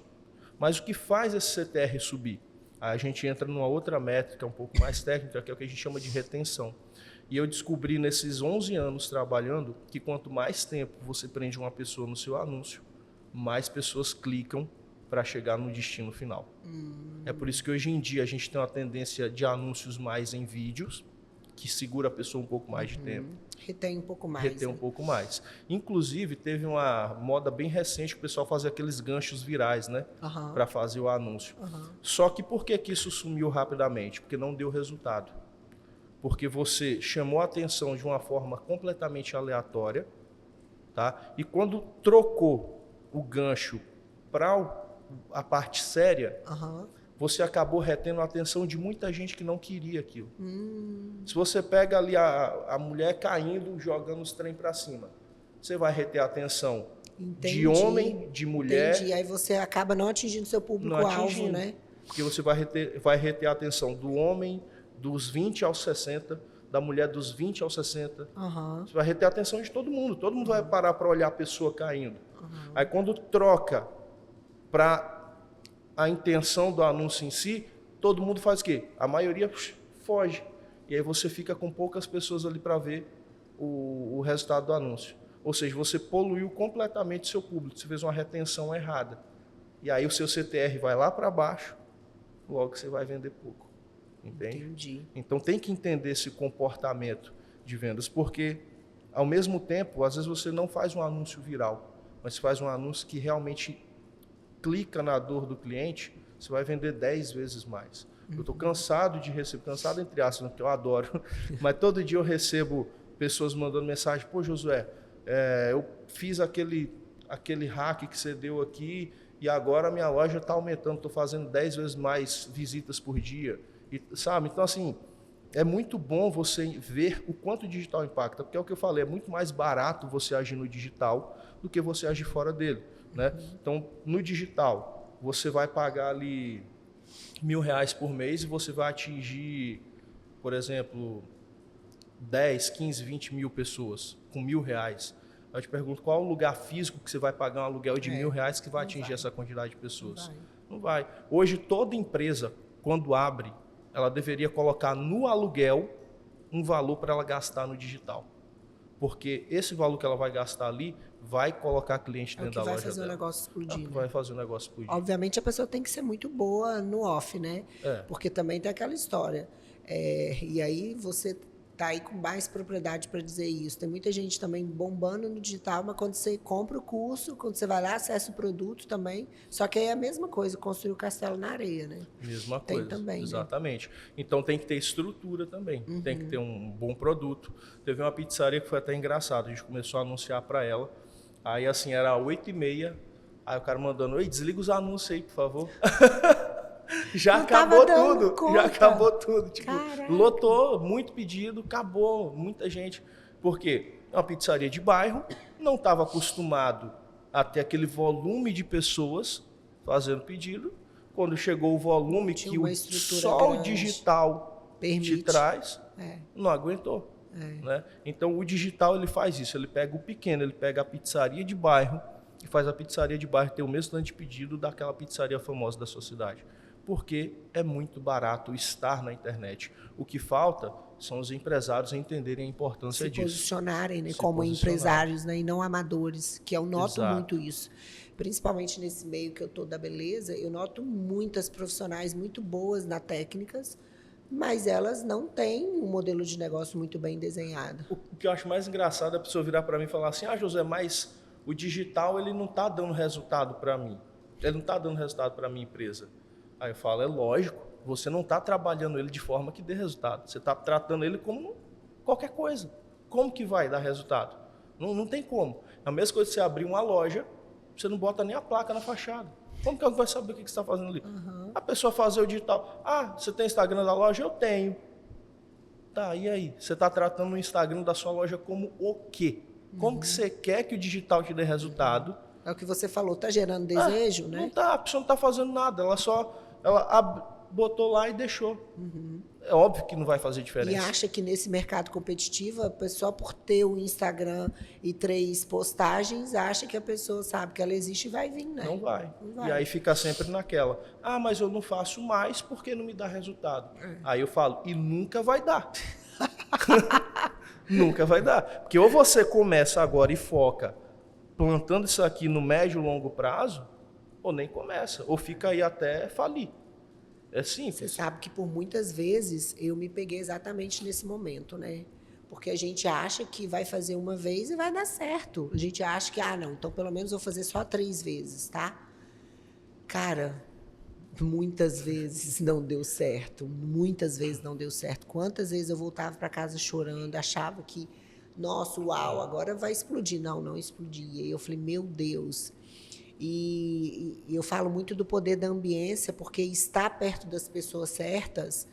Mas o que faz esse CTR subir? Aí a gente entra numa outra métrica um pouco mais técnica, que é o que a gente chama de retenção. E eu descobri nesses 11 anos trabalhando que quanto mais tempo você prende uma pessoa no seu anúncio, mais pessoas clicam para chegar no destino final. É por isso que hoje em dia a gente tem uma tendência de anúncios mais em vídeos, que segura a pessoa um pouco mais de tempo. Retém um pouco mais. Retém um pouco mais. Inclusive, teve uma moda bem recente que o pessoal fazia aqueles ganchos virais, né? Para fazer o anúncio. Só que por que isso sumiu rapidamente? Porque não deu resultado. Porque você chamou a atenção de uma forma completamente aleatória, tá? E quando trocou o gancho para a parte séria, você acabou retendo a atenção de muita gente que não queria aquilo. Se você pega ali a mulher caindo, jogando os trem para cima, você vai reter a atenção de homem, de mulher. Entendi. Aí você acaba não atingindo seu público-alvo, né? Porque você vai reter a atenção do homem dos 20 aos 60, da mulher dos 20 aos 60. Você vai reter a atenção de todo mundo vai parar para olhar a pessoa caindo. Aí quando troca para a intenção do anúncio em si, todo mundo faz o quê? A maioria foge. E aí você fica com poucas pessoas ali para ver o resultado do anúncio. Ou seja, você poluiu completamente o seu público, você fez uma retenção errada. E aí o seu CTR vai lá para baixo, logo você vai vender pouco. Entende? Entendi. Então tem que entender esse comportamento de vendas, porque ao mesmo tempo, às vezes você não faz um anúncio viral, mas faz um anúncio que realmente clica na dor do cliente, você vai vender 10 vezes mais. Eu estou cansado de receber, cansado entre aspas, porque eu adoro, mas todo dia eu recebo pessoas mandando mensagem: pô, Josué, eu fiz aquele hack que você deu aqui e agora a minha loja está aumentando, estou fazendo 10 vezes mais visitas por dia. E, sabe? Então, assim, é muito bom você ver o quanto o digital impacta, porque é o que eu falei, é muito mais barato você agir no digital do que você agir fora dele, né? Então, no digital, você vai pagar ali R$1.000 por mês e você vai atingir, por exemplo, 10, 15, 20 mil pessoas com R$1.000. Eu te pergunto, qual é o lugar físico que você vai pagar um aluguel de R$1.000 que vai atingir essa quantidade de pessoas? Não vai. Hoje, toda empresa, quando abre, ela deveria colocar no aluguel um valor para ela gastar no digital. Porque esse valor que ela vai gastar ali vai colocar cliente dentro da loja dela. Vai fazer o negócio explodir. Vai fazer o negócio explodir. Obviamente, a pessoa tem que ser muito boa no off, né? Porque também tem aquela história. E aí você tá aí com mais propriedade para dizer isso. Tem muita gente também bombando no digital, mas quando você compra o curso, quando você vai lá, acessa o produto também. Só que aí é a mesma coisa, construir o castelo na areia, né? Mesma coisa. Tem também, exatamente. Né? Então tem que ter estrutura também, tem que ter um bom produto. Teve uma pizzaria que foi até engraçado, a gente começou a anunciar para ela. Aí assim, era 8h30, aí o cara mandando: oi, desliga os anúncios aí, por favor. Já acabou tudo, já acabou tudo. Tipo, lotou, muito pedido, acabou, muita gente. Por quê? É uma pizzaria de bairro, não estava acostumado a ter aquele volume de pessoas fazendo pedido. Quando chegou o volume que só o digital te traz, não aguentou. Né? Então o digital ele faz isso, ele pega o pequeno, ele pega a pizzaria de bairro e faz a pizzaria de bairro ter o mesmo tanto de pedido daquela pizzaria famosa da sua cidade. Porque é muito barato estar na internet. O que falta são os empresários entenderem a importância disso. Se posicionarem, né, como empresários, né, e não amadores, que eu noto muito isso. Principalmente nesse meio que eu estou da beleza, eu noto muitas profissionais muito boas na técnicas, mas elas não têm um modelo de negócio muito bem desenhado. O que eu acho mais engraçado é a pessoa virar para mim e falar assim: José, mas o digital ele não está dando resultado para mim. Ele não está dando resultado para a minha empresa. Aí eu falo: é lógico, você não está trabalhando ele de forma que dê resultado. Você está tratando ele como qualquer coisa. Como que vai dar resultado? Não tem como. A mesma coisa que você abrir uma loja, você não bota nem a placa na fachada. Como que alguém vai saber o que você está fazendo ali? A pessoa fazer o digital. Você tem Instagram da loja? Eu tenho. Tá, e aí? Você está tratando o Instagram da sua loja como o quê? Como que você quer que o digital te dê resultado? É o que você falou, está gerando desejo, né? Não tá, a pessoa não está fazendo nada, ela botou lá e deixou. É óbvio que não vai fazer diferença. E acha que nesse mercado competitivo, a pessoa por ter o Instagram e 3 postagens, acha que a pessoa sabe que ela existe e vai vir, né? Não vai. E aí fica sempre naquela: mas eu não faço mais porque não me dá resultado. Aí eu falo: e nunca vai dar. Nunca vai dar. Porque ou você começa agora e foca plantando isso aqui no médio e longo prazo, ou nem começa, ou fica aí até falir. É simples. Você sabe que por muitas vezes eu me peguei exatamente nesse momento, né? Porque a gente acha que vai fazer uma vez e vai dar certo. A gente acha que, não, então pelo menos eu vou fazer só 3 vezes, tá? Cara, muitas vezes não deu certo. Muitas vezes não deu certo. Quantas vezes eu voltava para casa chorando, achava que, nossa, uau, agora vai explodir. Não explodia. E eu falei: meu Deus. E eu falo muito do poder da ambiência, porque estar perto das pessoas certas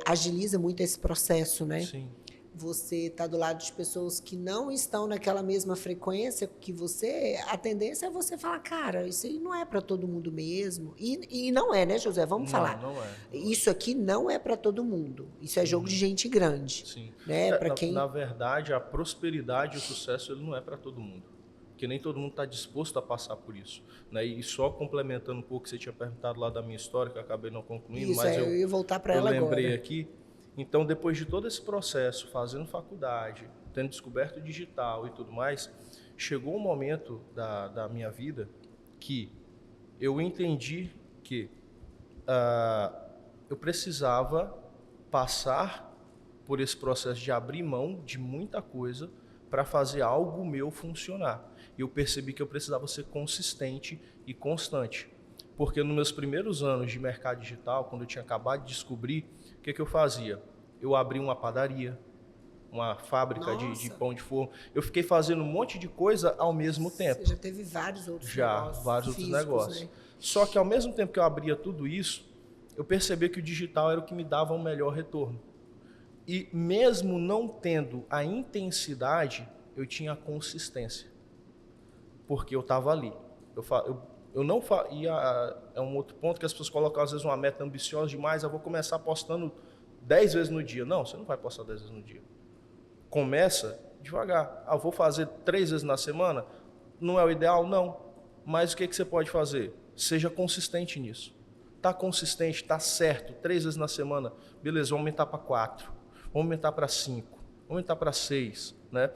agiliza muito esse processo, né? Sim. Você está do lado de pessoas que não estão naquela mesma frequência que você, a tendência é você falar: cara, isso aí não é para todo mundo mesmo. E não é, né, José? Vamos falar. Não é. Isso aqui não é para todo mundo. Isso é jogo de gente grande. Sim. Né? Na verdade, a prosperidade e o sucesso ele não é para todo mundo. Porque nem todo mundo está disposto a passar por isso. Né? E só complementando um pouco que você tinha perguntado lá da minha história, que eu acabei não concluindo, isso, mas eu ia voltar para ela agora. Eu lembrei aqui. Então, depois de todo esse processo, fazendo faculdade, tendo descoberto o digital e tudo mais, chegou um momento da minha vida que eu entendi que eu precisava passar por esse processo de abrir mão de muita coisa para fazer algo meu funcionar. E eu percebi que eu precisava ser consistente e constante. Porque nos meus primeiros anos de mercado digital, quando eu tinha acabado de descobrir, o que eu fazia? Eu abri uma padaria, uma fábrica de pão de forno. Eu fiquei fazendo um monte de coisa ao mesmo tempo. Você já teve vários outros negócios. Vários outros negócios. Né? Só que ao mesmo tempo que eu abria tudo isso, eu percebi que o digital era o que me dava um melhor retorno. E mesmo não tendo a intensidade, eu tinha a consistência. Porque eu estava ali. Eu não é um outro ponto que as pessoas colocam às vezes uma meta ambiciosa demais, eu vou começar postando 10 vezes no dia. Não, você não vai postar 10 vezes no dia. Começa devagar. Vou fazer 3 vezes na semana? Não é o ideal? Não. Mas o que você pode fazer? Seja consistente nisso. Está consistente, está certo, 3 vezes na semana, beleza, vamos aumentar para 4, vamos aumentar para 5, vamos aumentar para 6. Né?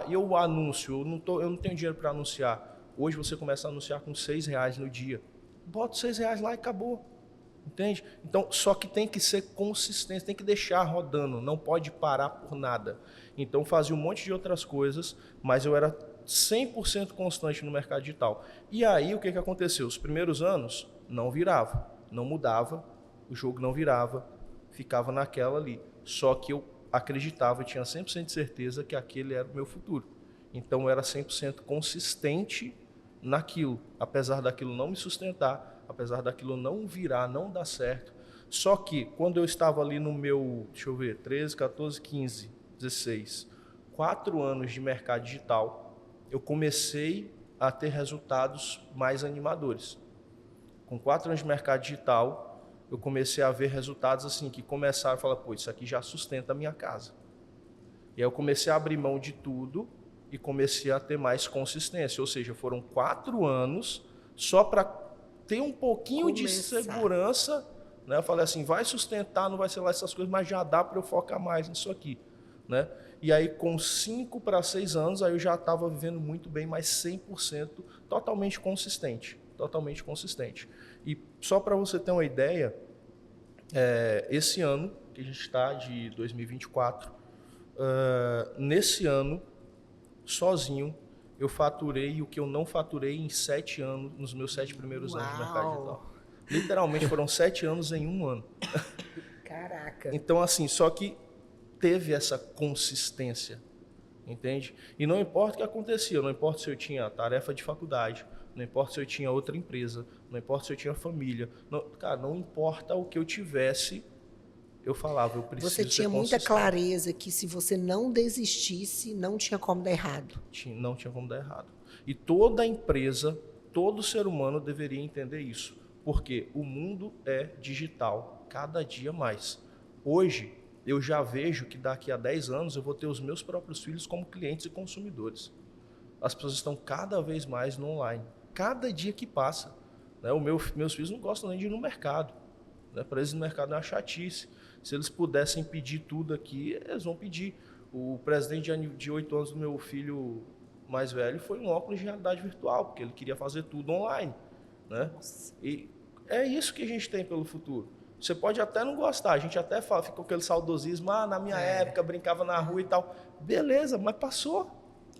E o anúncio, eu não tenho dinheiro para anunciar. Hoje você começa a anunciar com R$6 no dia. Bota R$6 lá e acabou. Entende? Então, só que tem que ser consistente, tem que deixar rodando, não pode parar por nada. Então, fazia um monte de outras coisas, mas eu era 100% constante no mercado digital. E aí, o que aconteceu? Os primeiros anos, não virava, não mudava, o jogo não virava, ficava naquela ali. Só que eu acreditava, eu tinha 100% de certeza que aquele era o meu futuro. Então, eu era 100% consistente naquilo, apesar daquilo não me sustentar, apesar daquilo não virar, não dar certo. Só que quando eu estava ali no meu, 13, 14, 15, 16, 4 anos de mercado digital, eu comecei a ter resultados mais animadores. Com 4 anos de mercado digital, eu comecei a ver resultados assim, que começaram a falar, pô, isso aqui já sustenta a minha casa. E aí eu comecei a abrir mão de tudo e comecei a ter mais consistência. Ou seja, foram 4 anos só para ter um pouquinho de segurança. Né? Eu falei assim, vai sustentar, não vai ser lá essas coisas, mas já dá para eu focar mais nisso aqui. Né? E aí com 5 para 6 anos, aí eu já estava vivendo muito bem, mas 100% totalmente consistente. Totalmente consistente. E só para você ter uma ideia, esse ano, que a gente está, de 2024, nesse ano, sozinho, eu faturei o que eu não faturei em 7 anos, nos meus 7 primeiros anos de mercado digital. Literalmente foram 7 anos em 1 ano. Caraca. Então, assim, só que teve essa consistência, entende? E não importa o que acontecia, não importa se eu tinha tarefa de faculdade, não importa se eu tinha outra empresa, não importa se eu tinha família, não importa o que eu tivesse, eu falava, eu preciso ser consistente. Você tinha muita clareza que se você não desistisse, não tinha como dar errado. Não tinha como dar errado. E toda empresa, todo ser humano deveria entender isso, porque o mundo é digital, cada dia mais. Hoje, eu já vejo que daqui a 10 anos eu vou ter os meus próprios filhos como clientes e consumidores. As pessoas estão cada vez mais no online. Cada dia que passa. Né? Meus filhos não gostam nem de ir no mercado. Né? Para eles, no mercado é uma chatice. Se eles pudessem pedir tudo aqui, eles vão pedir. O presente de 8 anos do meu filho mais velho foi um óculos de realidade virtual, porque ele queria fazer tudo online. Né? E é isso que a gente tem pelo futuro. Você pode até não gostar, a gente até fala, fica com aquele saudosismo, na minha época, brincava na rua e tal. Beleza, mas passou.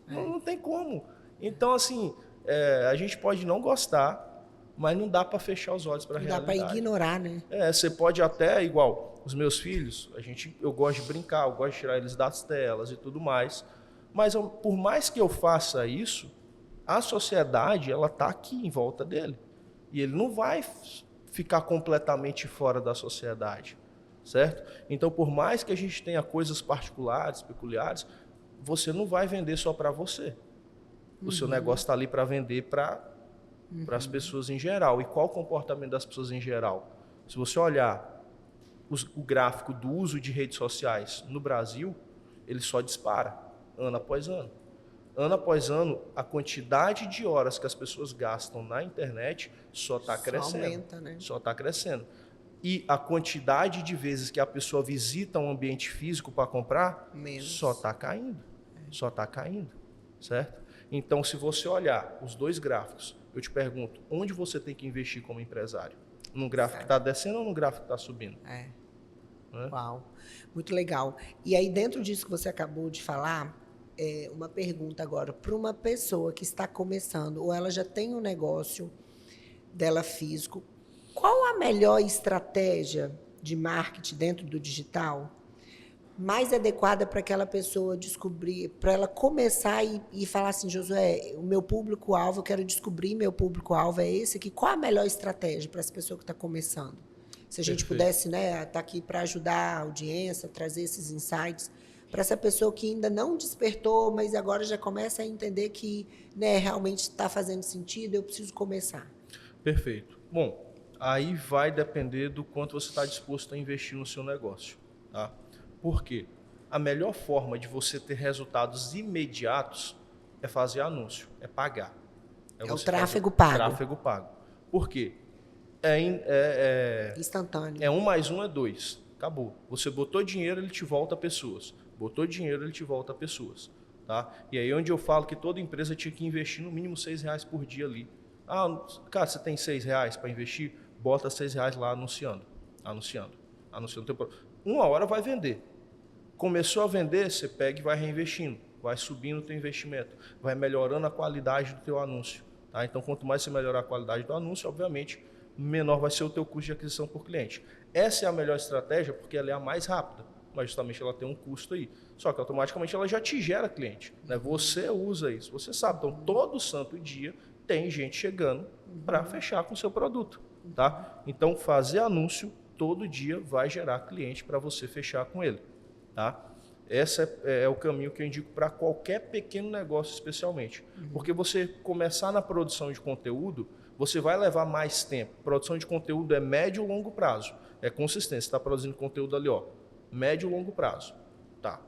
Não tem como. Então, assim, a gente pode não gostar, mas não dá para fechar os olhos para a realidade. Não dá para ignorar, né? Você pode até, igual os meus filhos, eu gosto de brincar, eu gosto de tirar eles das telas e tudo mais, mas por mais que eu faça isso, a sociedade, ela está aqui em volta dele. E ele não vai ficar completamente fora da sociedade, certo? Então, por mais que a gente tenha coisas particulares, peculiares, você não vai vender só para você. O seu negócio está ali para vender para as pessoas em geral. E qual o comportamento das pessoas em geral? Se você olhar o gráfico do uso de redes sociais no Brasil, ele só dispara, ano após ano. Ano após ano, a quantidade de horas que as pessoas gastam na internet só está crescendo. Aumenta, né? Só está crescendo. E a quantidade de vezes que a pessoa visita um ambiente físico para comprar, só está caindo. Só está caindo, certo? Então, se você olhar os dois gráficos, eu te pergunto, onde você tem que investir como empresário? Num gráfico que está descendo ou num gráfico que está subindo? né? Uau, muito legal. E aí, dentro disso que você acabou de falar, uma pergunta agora para uma pessoa que está começando, ou ela já tem um negócio dela físico, qual a melhor estratégia de marketing dentro do digital mais adequada para aquela pessoa descobrir, para ela começar e falar assim, Josué, o meu público-alvo, eu quero descobrir meu público-alvo é esse aqui, qual a melhor estratégia para essa pessoa que está começando? Se a gente Perfeito. pudesse, né, estar aqui para ajudar a audiência, trazer esses insights para essa pessoa que ainda não despertou, mas agora já começa a entender que, né, realmente está fazendo sentido, eu preciso começar. Perfeito. Bom, aí vai depender do quanto você está disposto a investir no seu negócio, tá? Por quê? A melhor forma de você ter resultados imediatos é fazer anúncio, é pagar. É o você tráfego fazer pago. Tráfego pago. Por quê? Instantâneo. 1 mais 1 é 2. Acabou. Você botou dinheiro, ele te volta a pessoas. Botou dinheiro, ele te volta a pessoas. Tá? E aí onde eu falo que toda empresa tinha que investir no mínimo R$6 por dia ali. Ah, cara, você tem R$6 para investir? Bota R$6 lá anunciando. Anunciando teu produto. 1 hora vai vender. Começou a vender, você pega e vai reinvestindo. Vai subindo o teu investimento. Vai melhorando a qualidade do teu anúncio. Tá? Então, quanto mais você melhorar a qualidade do anúncio, obviamente, menor vai ser o teu custo de aquisição por cliente. Essa é a melhor estratégia porque ela é a mais rápida, mas justamente ela tem um custo aí. Só que automaticamente ela já te gera cliente. Né? Você usa isso, você sabe. Então, todo santo dia tem gente chegando para fechar com o seu produto. Tá? Então, fazer anúncio todo dia vai gerar cliente para você fechar com ele. Tá? Esse é o caminho que eu indico para qualquer pequeno negócio, especialmente. Porque você começar na produção de conteúdo, você vai levar mais tempo. Produção de conteúdo é médio e longo prazo. É consistência. Você está produzindo conteúdo ali, ó, médio e longo prazo. Tá,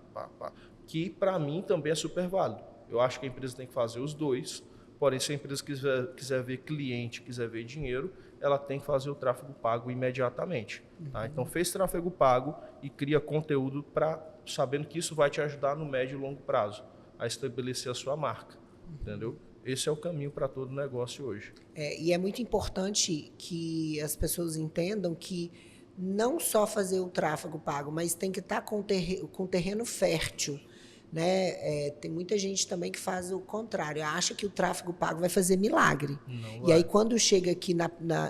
que para mim também é super válido. Eu acho que a empresa tem que fazer os dois. Porém, se a empresa quiser ver cliente, quiser ver dinheiro, ela tem que fazer o tráfego pago imediatamente. Tá? Então, fez tráfego pago e cria conteúdo sabendo que isso vai te ajudar no médio e longo prazo a estabelecer a sua marca. Entendeu? Esse é o caminho para todo negócio hoje. E é muito importante que as pessoas entendam que não só fazer o tráfego pago, mas tem que estar com terreno fértil. Né? Tem muita gente também que faz o contrário, acha que o tráfego pago vai fazer milagre. Não e aí, vai. quando chega aqui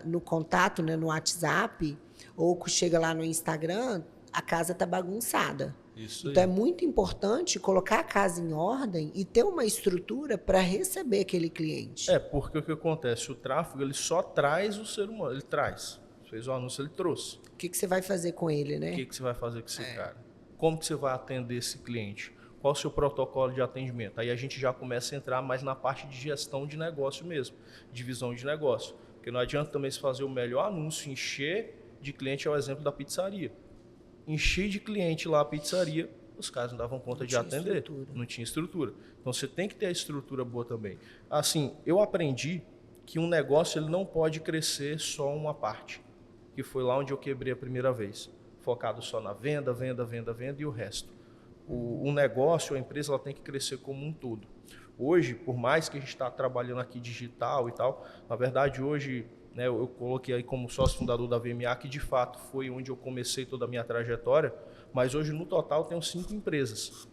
no contato, né, no WhatsApp, ou chega lá no Instagram, a casa está bagunçada. Isso então, aí. é muito importante colocar a casa em ordem e ter uma estrutura para receber aquele cliente. Porque o que acontece? O tráfego ele só traz o ser humano, ele traz. Fez o anúncio, ele trouxe. O que você vai fazer com ele, né? O que você vai fazer com esse cara? Como que você vai atender esse cliente? Qual o seu protocolo de atendimento? Aí a gente já começa a entrar mais na parte de gestão de negócio mesmo, divisão de negócio. Porque não adianta também se fazer o melhor anúncio, encher de cliente, é o exemplo da pizzaria. Encher de cliente lá a pizzaria, os caras não davam conta de atender. Não tinha estrutura. Então você tem que ter a estrutura boa também. Assim, eu aprendi que um negócio ele não pode crescer só uma parte, que foi lá onde eu quebrei a primeira vez. Focado só na venda e o resto. O negócio, a empresa, ela tem que crescer como um todo. Hoje, por mais que a gente está trabalhando aqui digital e tal, na verdade hoje, né, eu coloquei aí como sócio fundador da VMA, que de fato foi onde eu comecei toda a minha trajetória, mas hoje no total eu tenho 5 empresas.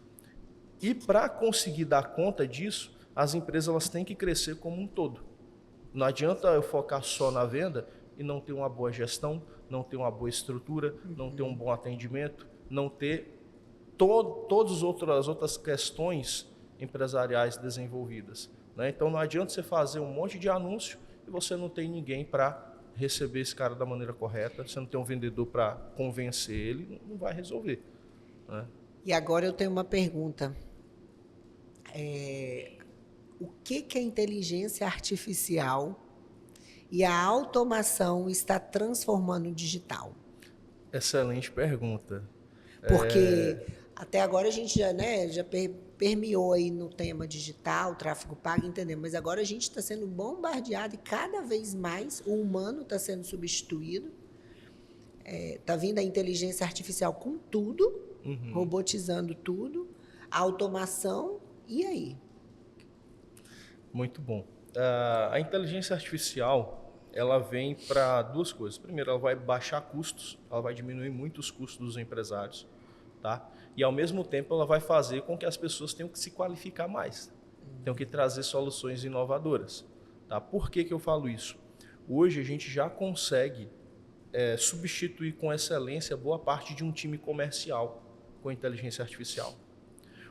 E para conseguir dar conta disso, as empresas elas têm que crescer como um todo. Não adianta eu focar só na venda e não ter uma boa gestão, não ter uma boa estrutura, não ter um bom atendimento, não ter todas as outras questões empresariais desenvolvidas. Né? Então não adianta você fazer um monte de anúncio e você não tem ninguém para receber esse cara da maneira correta, você não tem um vendedor para convencer ele, não vai resolver. Né? E agora eu tenho uma pergunta. O que a inteligência artificial e a automação está transformando o digital? Excelente pergunta. Porque até agora a gente já permeou aí no tema digital, tráfego pago, entendemos. Mas agora a gente está sendo bombardeado e cada vez mais o humano está sendo substituído. Está vindo a inteligência artificial com tudo, robotizando tudo, a automação, e aí? Muito bom. A inteligência artificial, ela vem para duas coisas. Primeiro, ela vai baixar custos, ela vai diminuir muito os custos dos empresários, tá? E, ao mesmo tempo, ela vai fazer com que as pessoas tenham que se qualificar mais, tenham que trazer soluções inovadoras, tá? Por que que eu falo isso? Hoje, a gente já consegue substituir com excelência boa parte de um time comercial com inteligência artificial.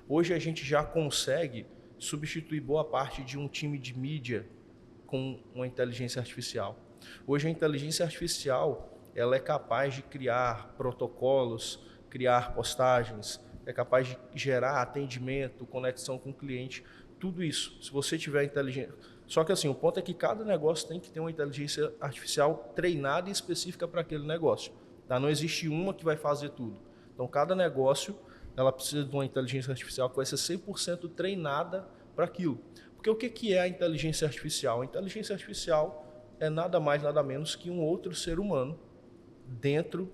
Hoje, a gente já consegue substituir boa parte de um time de mídia com uma inteligência artificial. Hoje a inteligência artificial ela é capaz de criar protocolos, criar postagens, é capaz de gerar atendimento, conexão com o cliente, tudo isso. Se você tiver inteligência... Só que assim, o ponto é que cada negócio tem que ter uma inteligência artificial treinada e específica para aquele negócio. Tá? Não existe uma que vai fazer tudo. Então cada negócio ela precisa de uma inteligência artificial que vai ser 100% treinada para aquilo. Porque o que é a inteligência artificial? A inteligência artificial é nada mais, nada menos que um outro ser humano dentro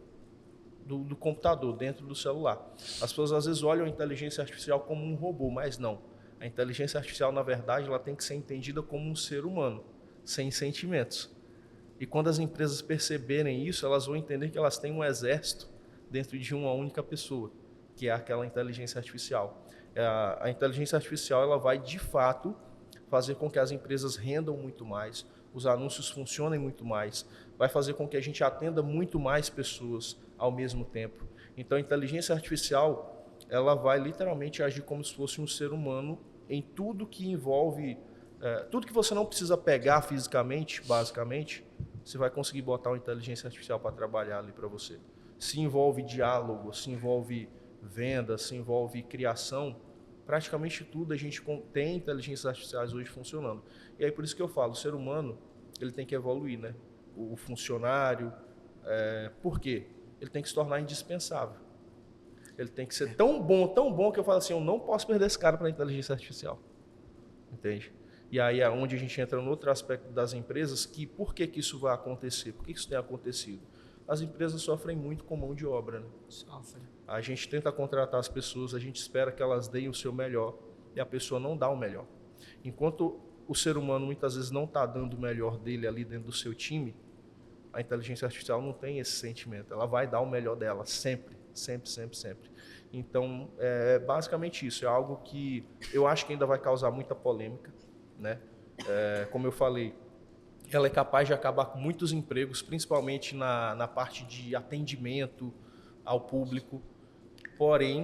do computador, dentro do celular. As pessoas às vezes olham a inteligência artificial como um robô, mas não. A inteligência artificial, na verdade, ela tem que ser entendida como um ser humano, sem sentimentos. E quando as empresas perceberem isso, elas vão entender que elas têm um exército dentro de uma única pessoa, que é aquela inteligência artificial. A inteligência artificial ela vai, de fato, fazer com que as empresas rendam muito mais, os anúncios funcionem muito mais, vai fazer com que a gente atenda muito mais pessoas ao mesmo tempo. Então, a inteligência artificial ela vai literalmente agir como se fosse um ser humano em tudo que envolve, tudo que você não precisa pegar fisicamente, basicamente, você vai conseguir botar uma inteligência artificial para trabalhar ali para você. Se envolve diálogo, se envolve venda, se envolve criação, praticamente tudo a gente tem inteligências artificiais hoje funcionando. E aí por isso que eu falo, o ser humano ele tem que evoluir, né? O funcionário, por quê? Ele tem que se tornar indispensável. Ele tem que ser tão bom que eu falo assim, eu não posso perder esse cara para a inteligência artificial. Entende? E aí é onde a gente entra no outro aspecto das empresas, que por que que isso vai acontecer? Por que isso tem acontecido? As empresas sofrem muito com mão de obra, né? Sofrem. A gente tenta contratar as pessoas, a gente espera que elas deem o seu melhor e a pessoa não dá o melhor. Enquanto o ser humano muitas vezes não está dando o melhor dele ali dentro do seu time, a inteligência artificial não tem esse sentimento. Ela vai dar o melhor dela, sempre, sempre, sempre, sempre. Então, é basicamente isso. É algo que eu acho que ainda vai causar muita polêmica, né? Como eu falei, ela é capaz de acabar com muitos empregos, principalmente na parte de atendimento ao público. Porém,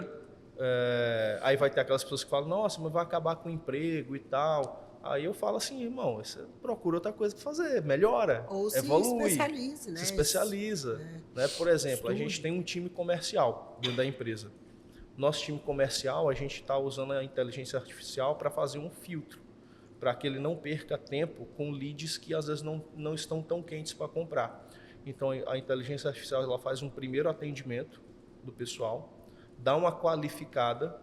aí vai ter aquelas pessoas que falam, nossa, mas vai acabar com o emprego e tal. Aí eu falo assim, irmão, você procura outra coisa para fazer, melhora, ou evolui, se especialize, né? Se especializa. Né? Por exemplo, a gente tem um time comercial dentro da empresa. Nosso time comercial, a gente está usando a inteligência artificial para fazer um filtro, para que ele não perca tempo com leads que às vezes não estão tão quentes para comprar. Então, a inteligência artificial ela faz um primeiro atendimento do pessoal, dá uma qualificada,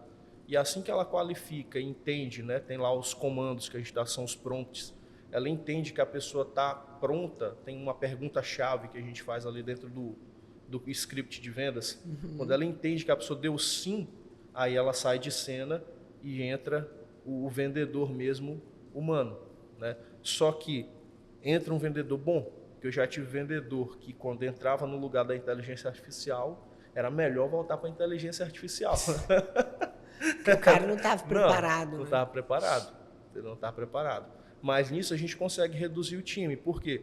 e assim que ela qualifica e entende, né, tem lá os comandos que a gente dá, são os prompts, ela entende que a pessoa está pronta, tem uma pergunta-chave que a gente faz ali dentro do script de vendas. Quando ela entende que a pessoa deu sim, aí ela sai de cena e entra o vendedor mesmo humano, né? Só que entra um vendedor bom, que eu já tive vendedor que quando entrava no lugar da inteligência artificial, era melhor voltar para a inteligência artificial. Porque o cara não estava preparado. Não estava preparado. Ele não estava preparado. Mas nisso a gente consegue reduzir o time. Por quê?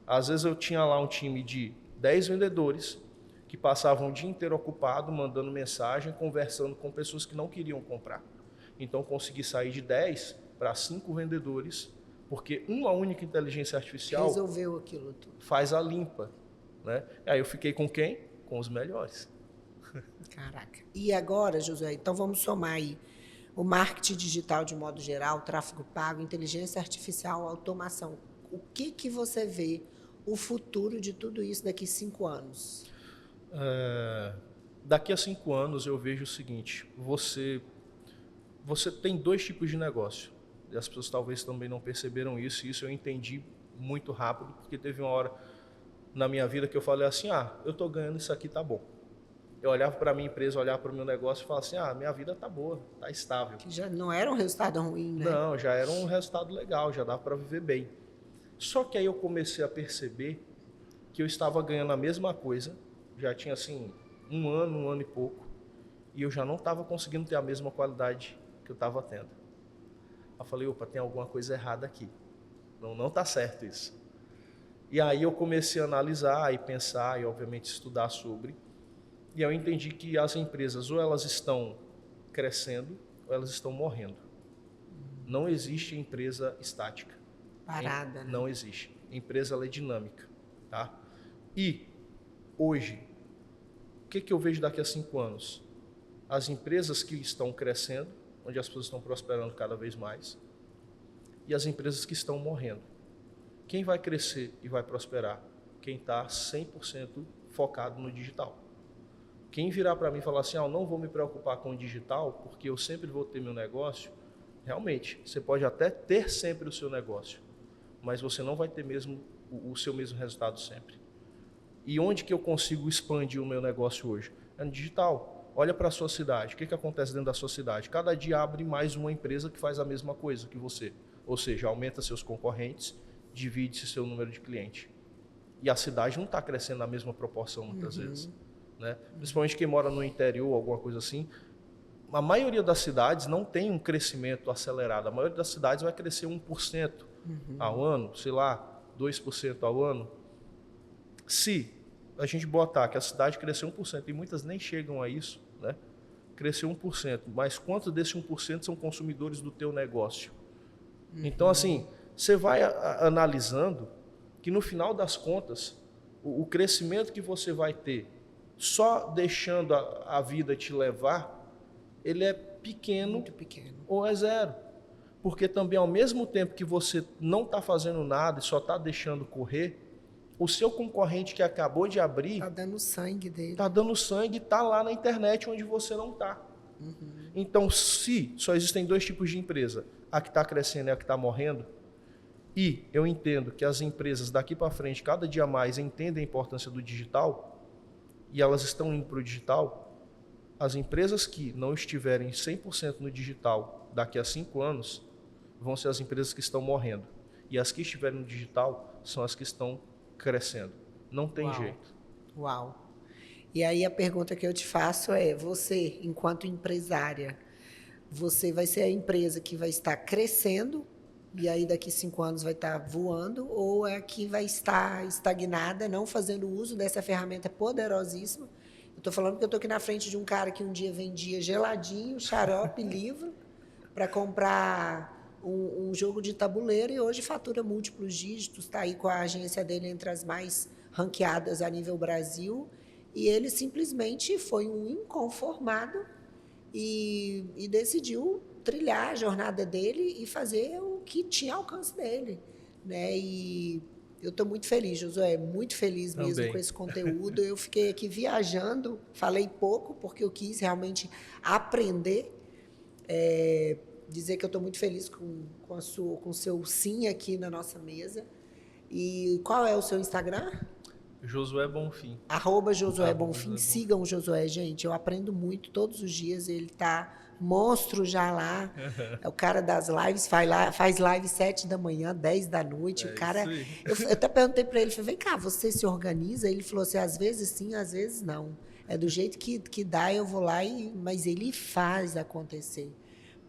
Às vezes eu tinha lá um time de 10 vendedores que passavam o dia inteiro ocupado, mandando mensagem, conversando com pessoas que não queriam comprar. Então consegui sair de 10 para 5 vendedores, porque uma única inteligência artificial resolveu aquilo tudo. Faz a limpa, né? Aí eu fiquei com quem? Com os melhores. Caraca. E agora, Josué, então vamos somar aí o marketing digital de modo geral, tráfego pago, inteligência artificial, automação. O que você vê o futuro de tudo isso daqui a 5 anos? Daqui a 5 anos eu vejo o seguinte, você tem 2 tipos de negócio. E as pessoas talvez também não perceberam isso, e isso eu entendi muito rápido, porque teve uma hora na minha vida que eu falei assim, eu estou ganhando isso aqui, tá bom. Eu olhava para a minha empresa, olhava para o meu negócio e falava assim, minha vida tá boa, tá estável. Que já não era um resultado ruim, né? Não, já era um resultado legal, já dava para viver bem. Só que aí eu comecei a perceber que eu estava ganhando a mesma coisa, já tinha assim um ano e pouco, e eu já não estava conseguindo ter a mesma qualidade que eu estava tendo. Eu falei, opa, tem alguma coisa errada aqui. Não está certo isso. E aí eu comecei a analisar e pensar e obviamente estudar sobre, e eu entendi que as empresas ou elas estão crescendo ou elas estão morrendo. Não existe empresa estática. Parada, né? Não existe. A empresa ela é dinâmica, tá? E hoje, o que eu vejo daqui a 5 anos? As empresas que estão crescendo, onde as pessoas estão prosperando cada vez mais, e as empresas que estão morrendo. Quem vai crescer e vai prosperar? Quem está 100% focado no digital. Quem virar para mim e falar assim, eu não vou me preocupar com o digital, porque eu sempre vou ter meu negócio, realmente, você pode até ter sempre o seu negócio, mas você não vai ter mesmo o seu mesmo resultado sempre. E onde que eu consigo expandir o meu negócio hoje? É no digital. Olha para a sua cidade. O que acontece dentro da sua cidade? Cada dia abre mais uma empresa que faz a mesma coisa que você. Ou seja, aumenta seus concorrentes, divide-se seu número de clientes. E a cidade não está crescendo na mesma proporção muitas vezes. Né? Principalmente quem mora no interior, alguma coisa assim. A maioria das cidades não tem um crescimento acelerado. A maioria das cidades vai crescer 1% ao ano, sei lá, 2% ao ano. Se a gente botar que a cidade cresceu 1%, e muitas nem chegam a isso, né? Cresceu 1%, mas quantos desses 1% são consumidores do teu negócio? Então, assim, você vai analisando que no final das contas, o crescimento que você vai ter só deixando a vida te levar, ele é pequeno, muito pequeno, ou é zero. Porque também, ao mesmo tempo que você não está fazendo nada e só está deixando correr, o seu concorrente que acabou de abrir... Está dando sangue dele. Está dando sangue e está lá na internet onde você não está. Então, se só existem 2 tipos de empresa, a que está crescendo e a que está morrendo, e eu entendo que as empresas daqui para frente, cada dia mais, entendem a importância do digital, e elas estão indo para o digital, as empresas que não estiverem 100% no digital daqui a 5 anos, vão ser as empresas que estão morrendo. E as que estiverem no digital são as que estão crescendo. Não tem jeito. Uau. E aí a pergunta que eu te faço é, você, enquanto empresária, você vai ser a empresa que vai estar crescendo e aí daqui 5 anos vai estar voando, ou é a que vai estar estagnada, não fazendo uso dessa ferramenta poderosíssima? Eu estou falando porque eu estou aqui na frente de um cara que um dia vendia geladinho, xarope, livro, para comprar um jogo de tabuleiro e hoje fatura múltiplos dígitos, está aí com a agência dele entre as mais ranqueadas a nível Brasil, e ele simplesmente foi um inconformado e decidiu trilhar a jornada dele e fazer o que tinha alcance dele, né? E eu estou muito feliz, Josué, muito feliz mesmo Também. com esse conteúdo. Eu fiquei aqui viajando, falei pouco porque eu quis realmente aprender, dizer que eu estou muito feliz com o seu sim aqui na nossa mesa. E qual é o seu Instagram? Josué Bonfim. @Josué Bonfim. Sigam o Josué, gente. Eu aprendo muito todos os dias. Ele tá monstro já lá. É o cara das lives, faz live 7 da manhã, 10 da noite. O cara. Eu até perguntei para ele, falei, vem cá, você se organiza? Ele falou assim, às vezes sim, às vezes não. É do jeito que dá, eu vou lá, mas ele faz acontecer.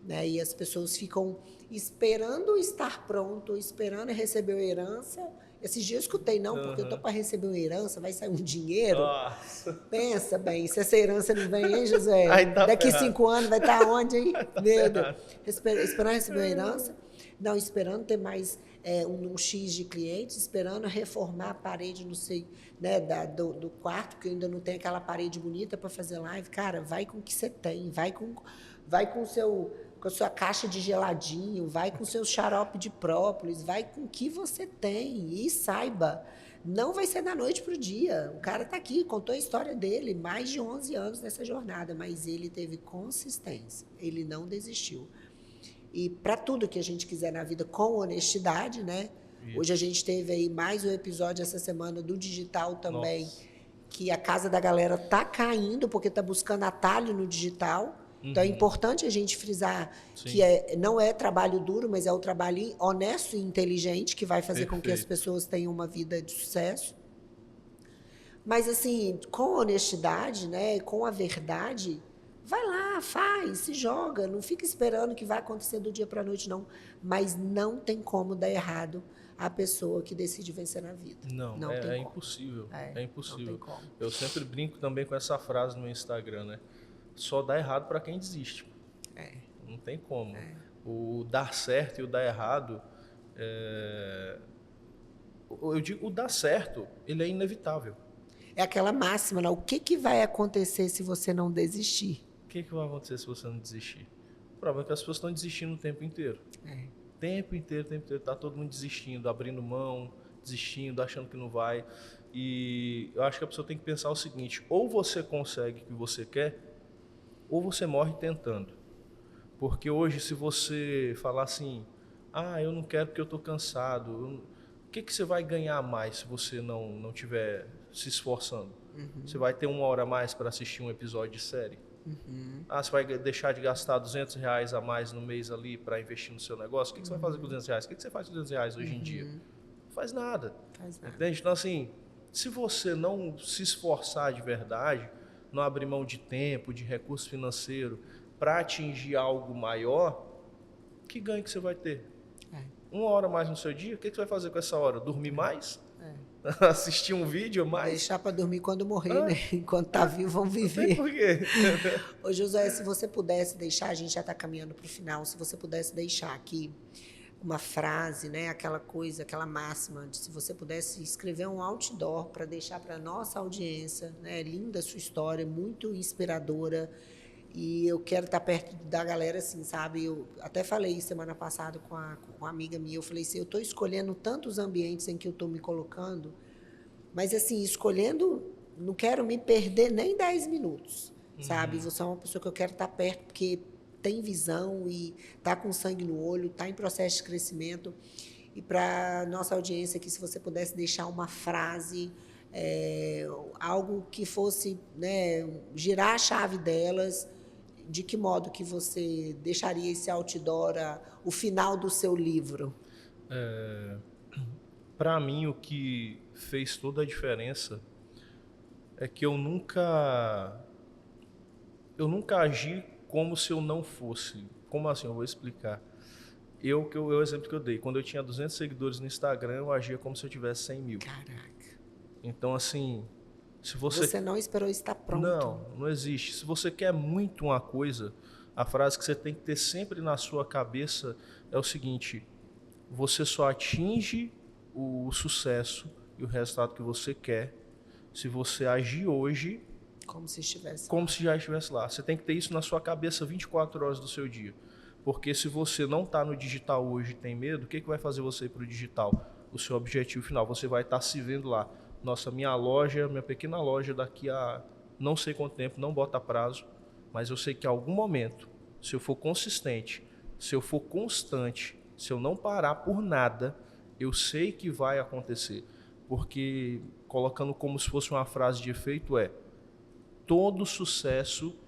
Né? E as pessoas ficam esperando estar pronto, esperando receber a herança. Esses dias eu escutei, não, porque eu tô para receber uma herança, vai sair um dinheiro. Nossa. Pensa bem, se essa herança não vem, hein, José? Tá Daqui ferrado. 5 anos vai estar onde, hein? Meu Deus. Esperando receber a herança, não, esperando ter mais um X de clientes, esperando reformar a parede, não sei, né, do quarto, porque ainda não tem aquela parede bonita para fazer live. Cara, vai com o que você tem, vai com a sua caixa de geladinho, vai com o seu xarope de própolis, vai com o que você tem e saiba, não vai ser da noite para o dia. O cara está aqui, contou a história dele, mais de 11 anos nessa jornada, mas ele teve consistência, ele não desistiu. E para tudo que a gente quiser na vida, com honestidade, né? Isso. Hoje a gente teve aí mais um episódio essa semana do digital também, que a casa da galera tá caindo porque tá buscando atalho no digital. Então é importante a gente frisar Sim. que não é trabalho duro, mas é o trabalho honesto e inteligente que vai fazer com que as Perfeito. pessoas tenham uma vida de sucesso. Mas assim, com honestidade, né, com a verdade, vai lá, faz, se joga, não fica esperando que vai acontecer do dia para a noite, não. Mas não tem como dar errado a pessoa que decide vencer na vida. Não, Não é tem como. impossível. É Não impossível. tem como. Eu sempre brinco também com essa frase no meu Instagram, né? Só dá errado para quem desiste. Não tem como. O dar certo e o dar errado, eu digo, o dar certo, ele é inevitável. É aquela máxima, né? O que vai acontecer se você não desistir? O que vai acontecer se você não desistir? O problema é que as pessoas estão desistindo o tempo inteiro. Tempo inteiro, tá todo mundo desistindo, abrindo mão, desistindo, achando que não vai. E eu acho que a pessoa tem que pensar o seguinte: ou você consegue o que você quer, ou você morre tentando. Porque hoje, se você falar assim, eu não quero porque eu estou cansado, o que você vai ganhar mais se você não estiver se esforçando? Você vai ter 1 hora a mais para assistir um episódio de série? Você vai deixar de gastar R$200 a mais no mês ali para investir no seu negócio? O que você vai fazer com R$200? O que você faz com R$200 hoje em dia? Não faz nada. Entende? Então, assim, se você não se esforçar de verdade, não abrir mão de tempo, de recurso financeiro para atingir algo maior, que ganho que você vai ter? 1 hora a mais no seu dia? O que você vai fazer com essa hora? Dormir mais? Assistir um vídeo mais? Deixar para dormir quando morrer, né? Enquanto tá vivo, vão viver. Por quê? Ô, Josué, se você pudesse deixar, a gente já está caminhando para o final, se você pudesse deixar aqui uma frase, né? Aquela coisa, aquela máxima, se você pudesse escrever um outdoor para deixar para nossa audiência, né? Linda a sua história, muito inspiradora. E eu quero estar perto da galera, assim, sabe? Eu até falei semana passada com uma amiga minha, eu falei assim, eu estou escolhendo tantos ambientes em que eu estou me colocando, mas, assim, escolhendo, não quero me perder nem 10 minutos, sabe? Você é uma pessoa que eu quero estar perto, porque tem visão e está com sangue no olho, está em processo de crescimento. E para nossa audiência aqui, se você pudesse deixar uma frase, algo que fosse, né, girar a chave delas, de que modo que você deixaria esse outdoor, o final do seu livro? Para mim, o que fez toda a diferença é que eu nunca agi como se eu não fosse. Como assim? Eu vou explicar. O exemplo que eu dei, quando eu tinha 200 seguidores no Instagram, eu agia como se eu tivesse 100 mil. Caraca. Então, assim, se Você não esperou estar pronto. Não existe. Se você quer muito uma coisa, a frase que você tem que ter sempre na sua cabeça é o seguinte: você só atinge o sucesso e o resultado que você quer se você agir hoje como se estivesse como se já estivesse lá. Você tem que ter isso na sua cabeça 24 horas do seu dia. Porque se você não está no digital hoje e tem medo, o que vai fazer você ir para o digital? O seu objetivo final. Você vai estar se vendo lá. Nossa, minha pequena loja, daqui a não sei quanto tempo, não bota prazo, mas eu sei que em algum momento, se eu for consistente, se eu for constante, se eu não parar por nada, eu sei que vai acontecer. Porque, colocando como se fosse uma frase de efeito, todo sucesso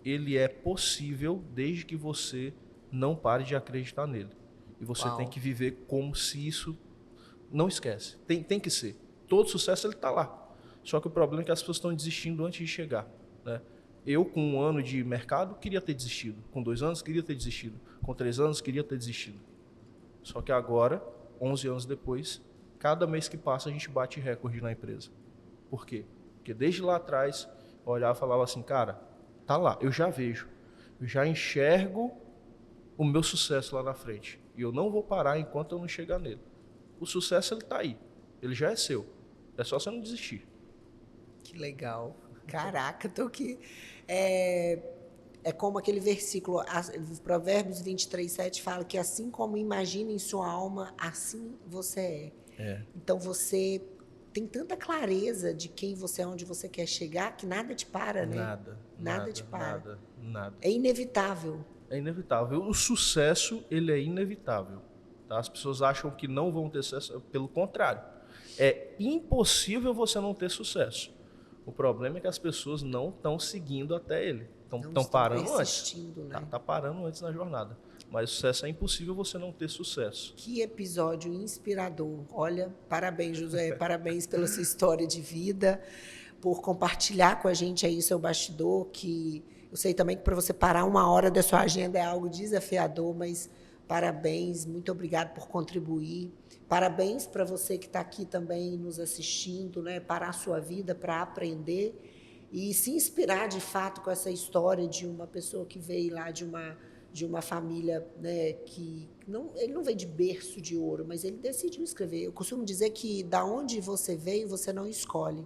ele é possível desde que você não pare de acreditar nele. E você tem que viver como se isso... Não esquece, tem que ser. Todo sucesso ele está lá. Só que o problema é que as pessoas estão desistindo antes de chegar, né? Eu, com 1 ano de mercado, queria ter desistido. Com 2 anos, queria ter desistido. Com 3 anos, queria ter desistido. Só que agora, 11 anos depois, cada mês que passa, a gente bate recorde na empresa. Por quê? Porque desde lá atrás, eu olhava e falava assim, cara, tá lá, eu já vejo. Eu já enxergo o meu sucesso lá na frente. E eu não vou parar enquanto eu não chegar nele. O sucesso, ele tá aí. Ele já é seu. É só você não desistir. Que legal. Caraca, tô aqui. É como aquele versículo, Provérbios 23:7 fala que assim como imagina em sua alma, assim você é. Então você tem tanta clareza de quem você é, onde você quer chegar, que nada te para, né? Nada te para. Nada. É inevitável. É inevitável. O sucesso, ele é inevitável. Tá? As pessoas acham que não vão ter sucesso. Pelo contrário. É impossível você não ter sucesso. O problema é que as pessoas não estão seguindo até ele. estão parando antes. persistindo, né? Tá parando antes na jornada. Mas sucesso é impossível você não ter sucesso. Que episódio inspirador. Olha, parabéns, Josué. Parabéns pela sua história de vida, por compartilhar com a gente aí seu bastidor, que eu sei também que para você parar 1 hora da sua agenda é algo desafiador, mas parabéns, muito obrigado por contribuir. Parabéns para você que está aqui também nos assistindo, né? Parar a sua vida para aprender e se inspirar de fato com essa história de uma pessoa que veio lá de uma família, né, que ele não veio de berço de ouro, mas ele decidiu escrever. Eu costumo dizer que da onde você veio, você não escolhe.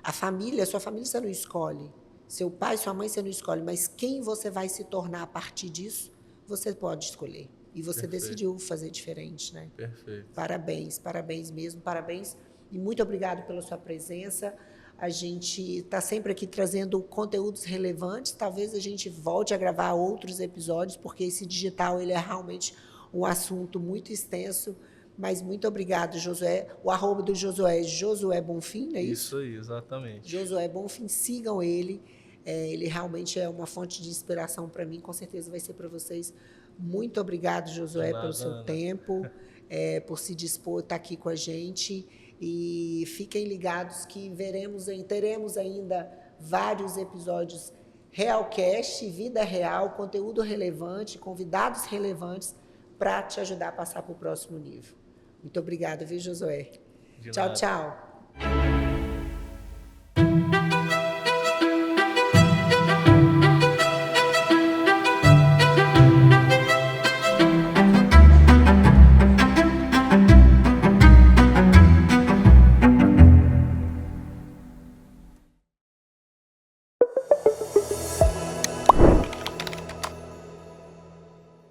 A família, sua família você não escolhe. Seu pai, sua mãe você não escolhe, mas quem você vai se tornar a partir disso, você pode escolher. E você decidiu fazer diferente, né? Perfeito. Parabéns, parabéns mesmo, parabéns. E muito obrigado pela sua presença. A gente está sempre aqui trazendo conteúdos relevantes. Talvez a gente volte a gravar outros episódios, porque esse digital ele é realmente um assunto muito extenso. Mas muito obrigado, Josué. O @ do Josué é Josué Bonfim, não é isso? Isso aí, exatamente. Josué Bonfim, sigam ele. Ele realmente é uma fonte de inspiração para mim, com certeza vai ser para vocês. Muito obrigado, Josué, pelo seu tempo, por se dispor a estar aqui com a gente. E fiquem ligados que teremos ainda vários episódios Realcast, vida real, conteúdo relevante, convidados relevantes para te ajudar a passar para o próximo nível. Muito obrigada, viu, Josué? Tchau, tchau.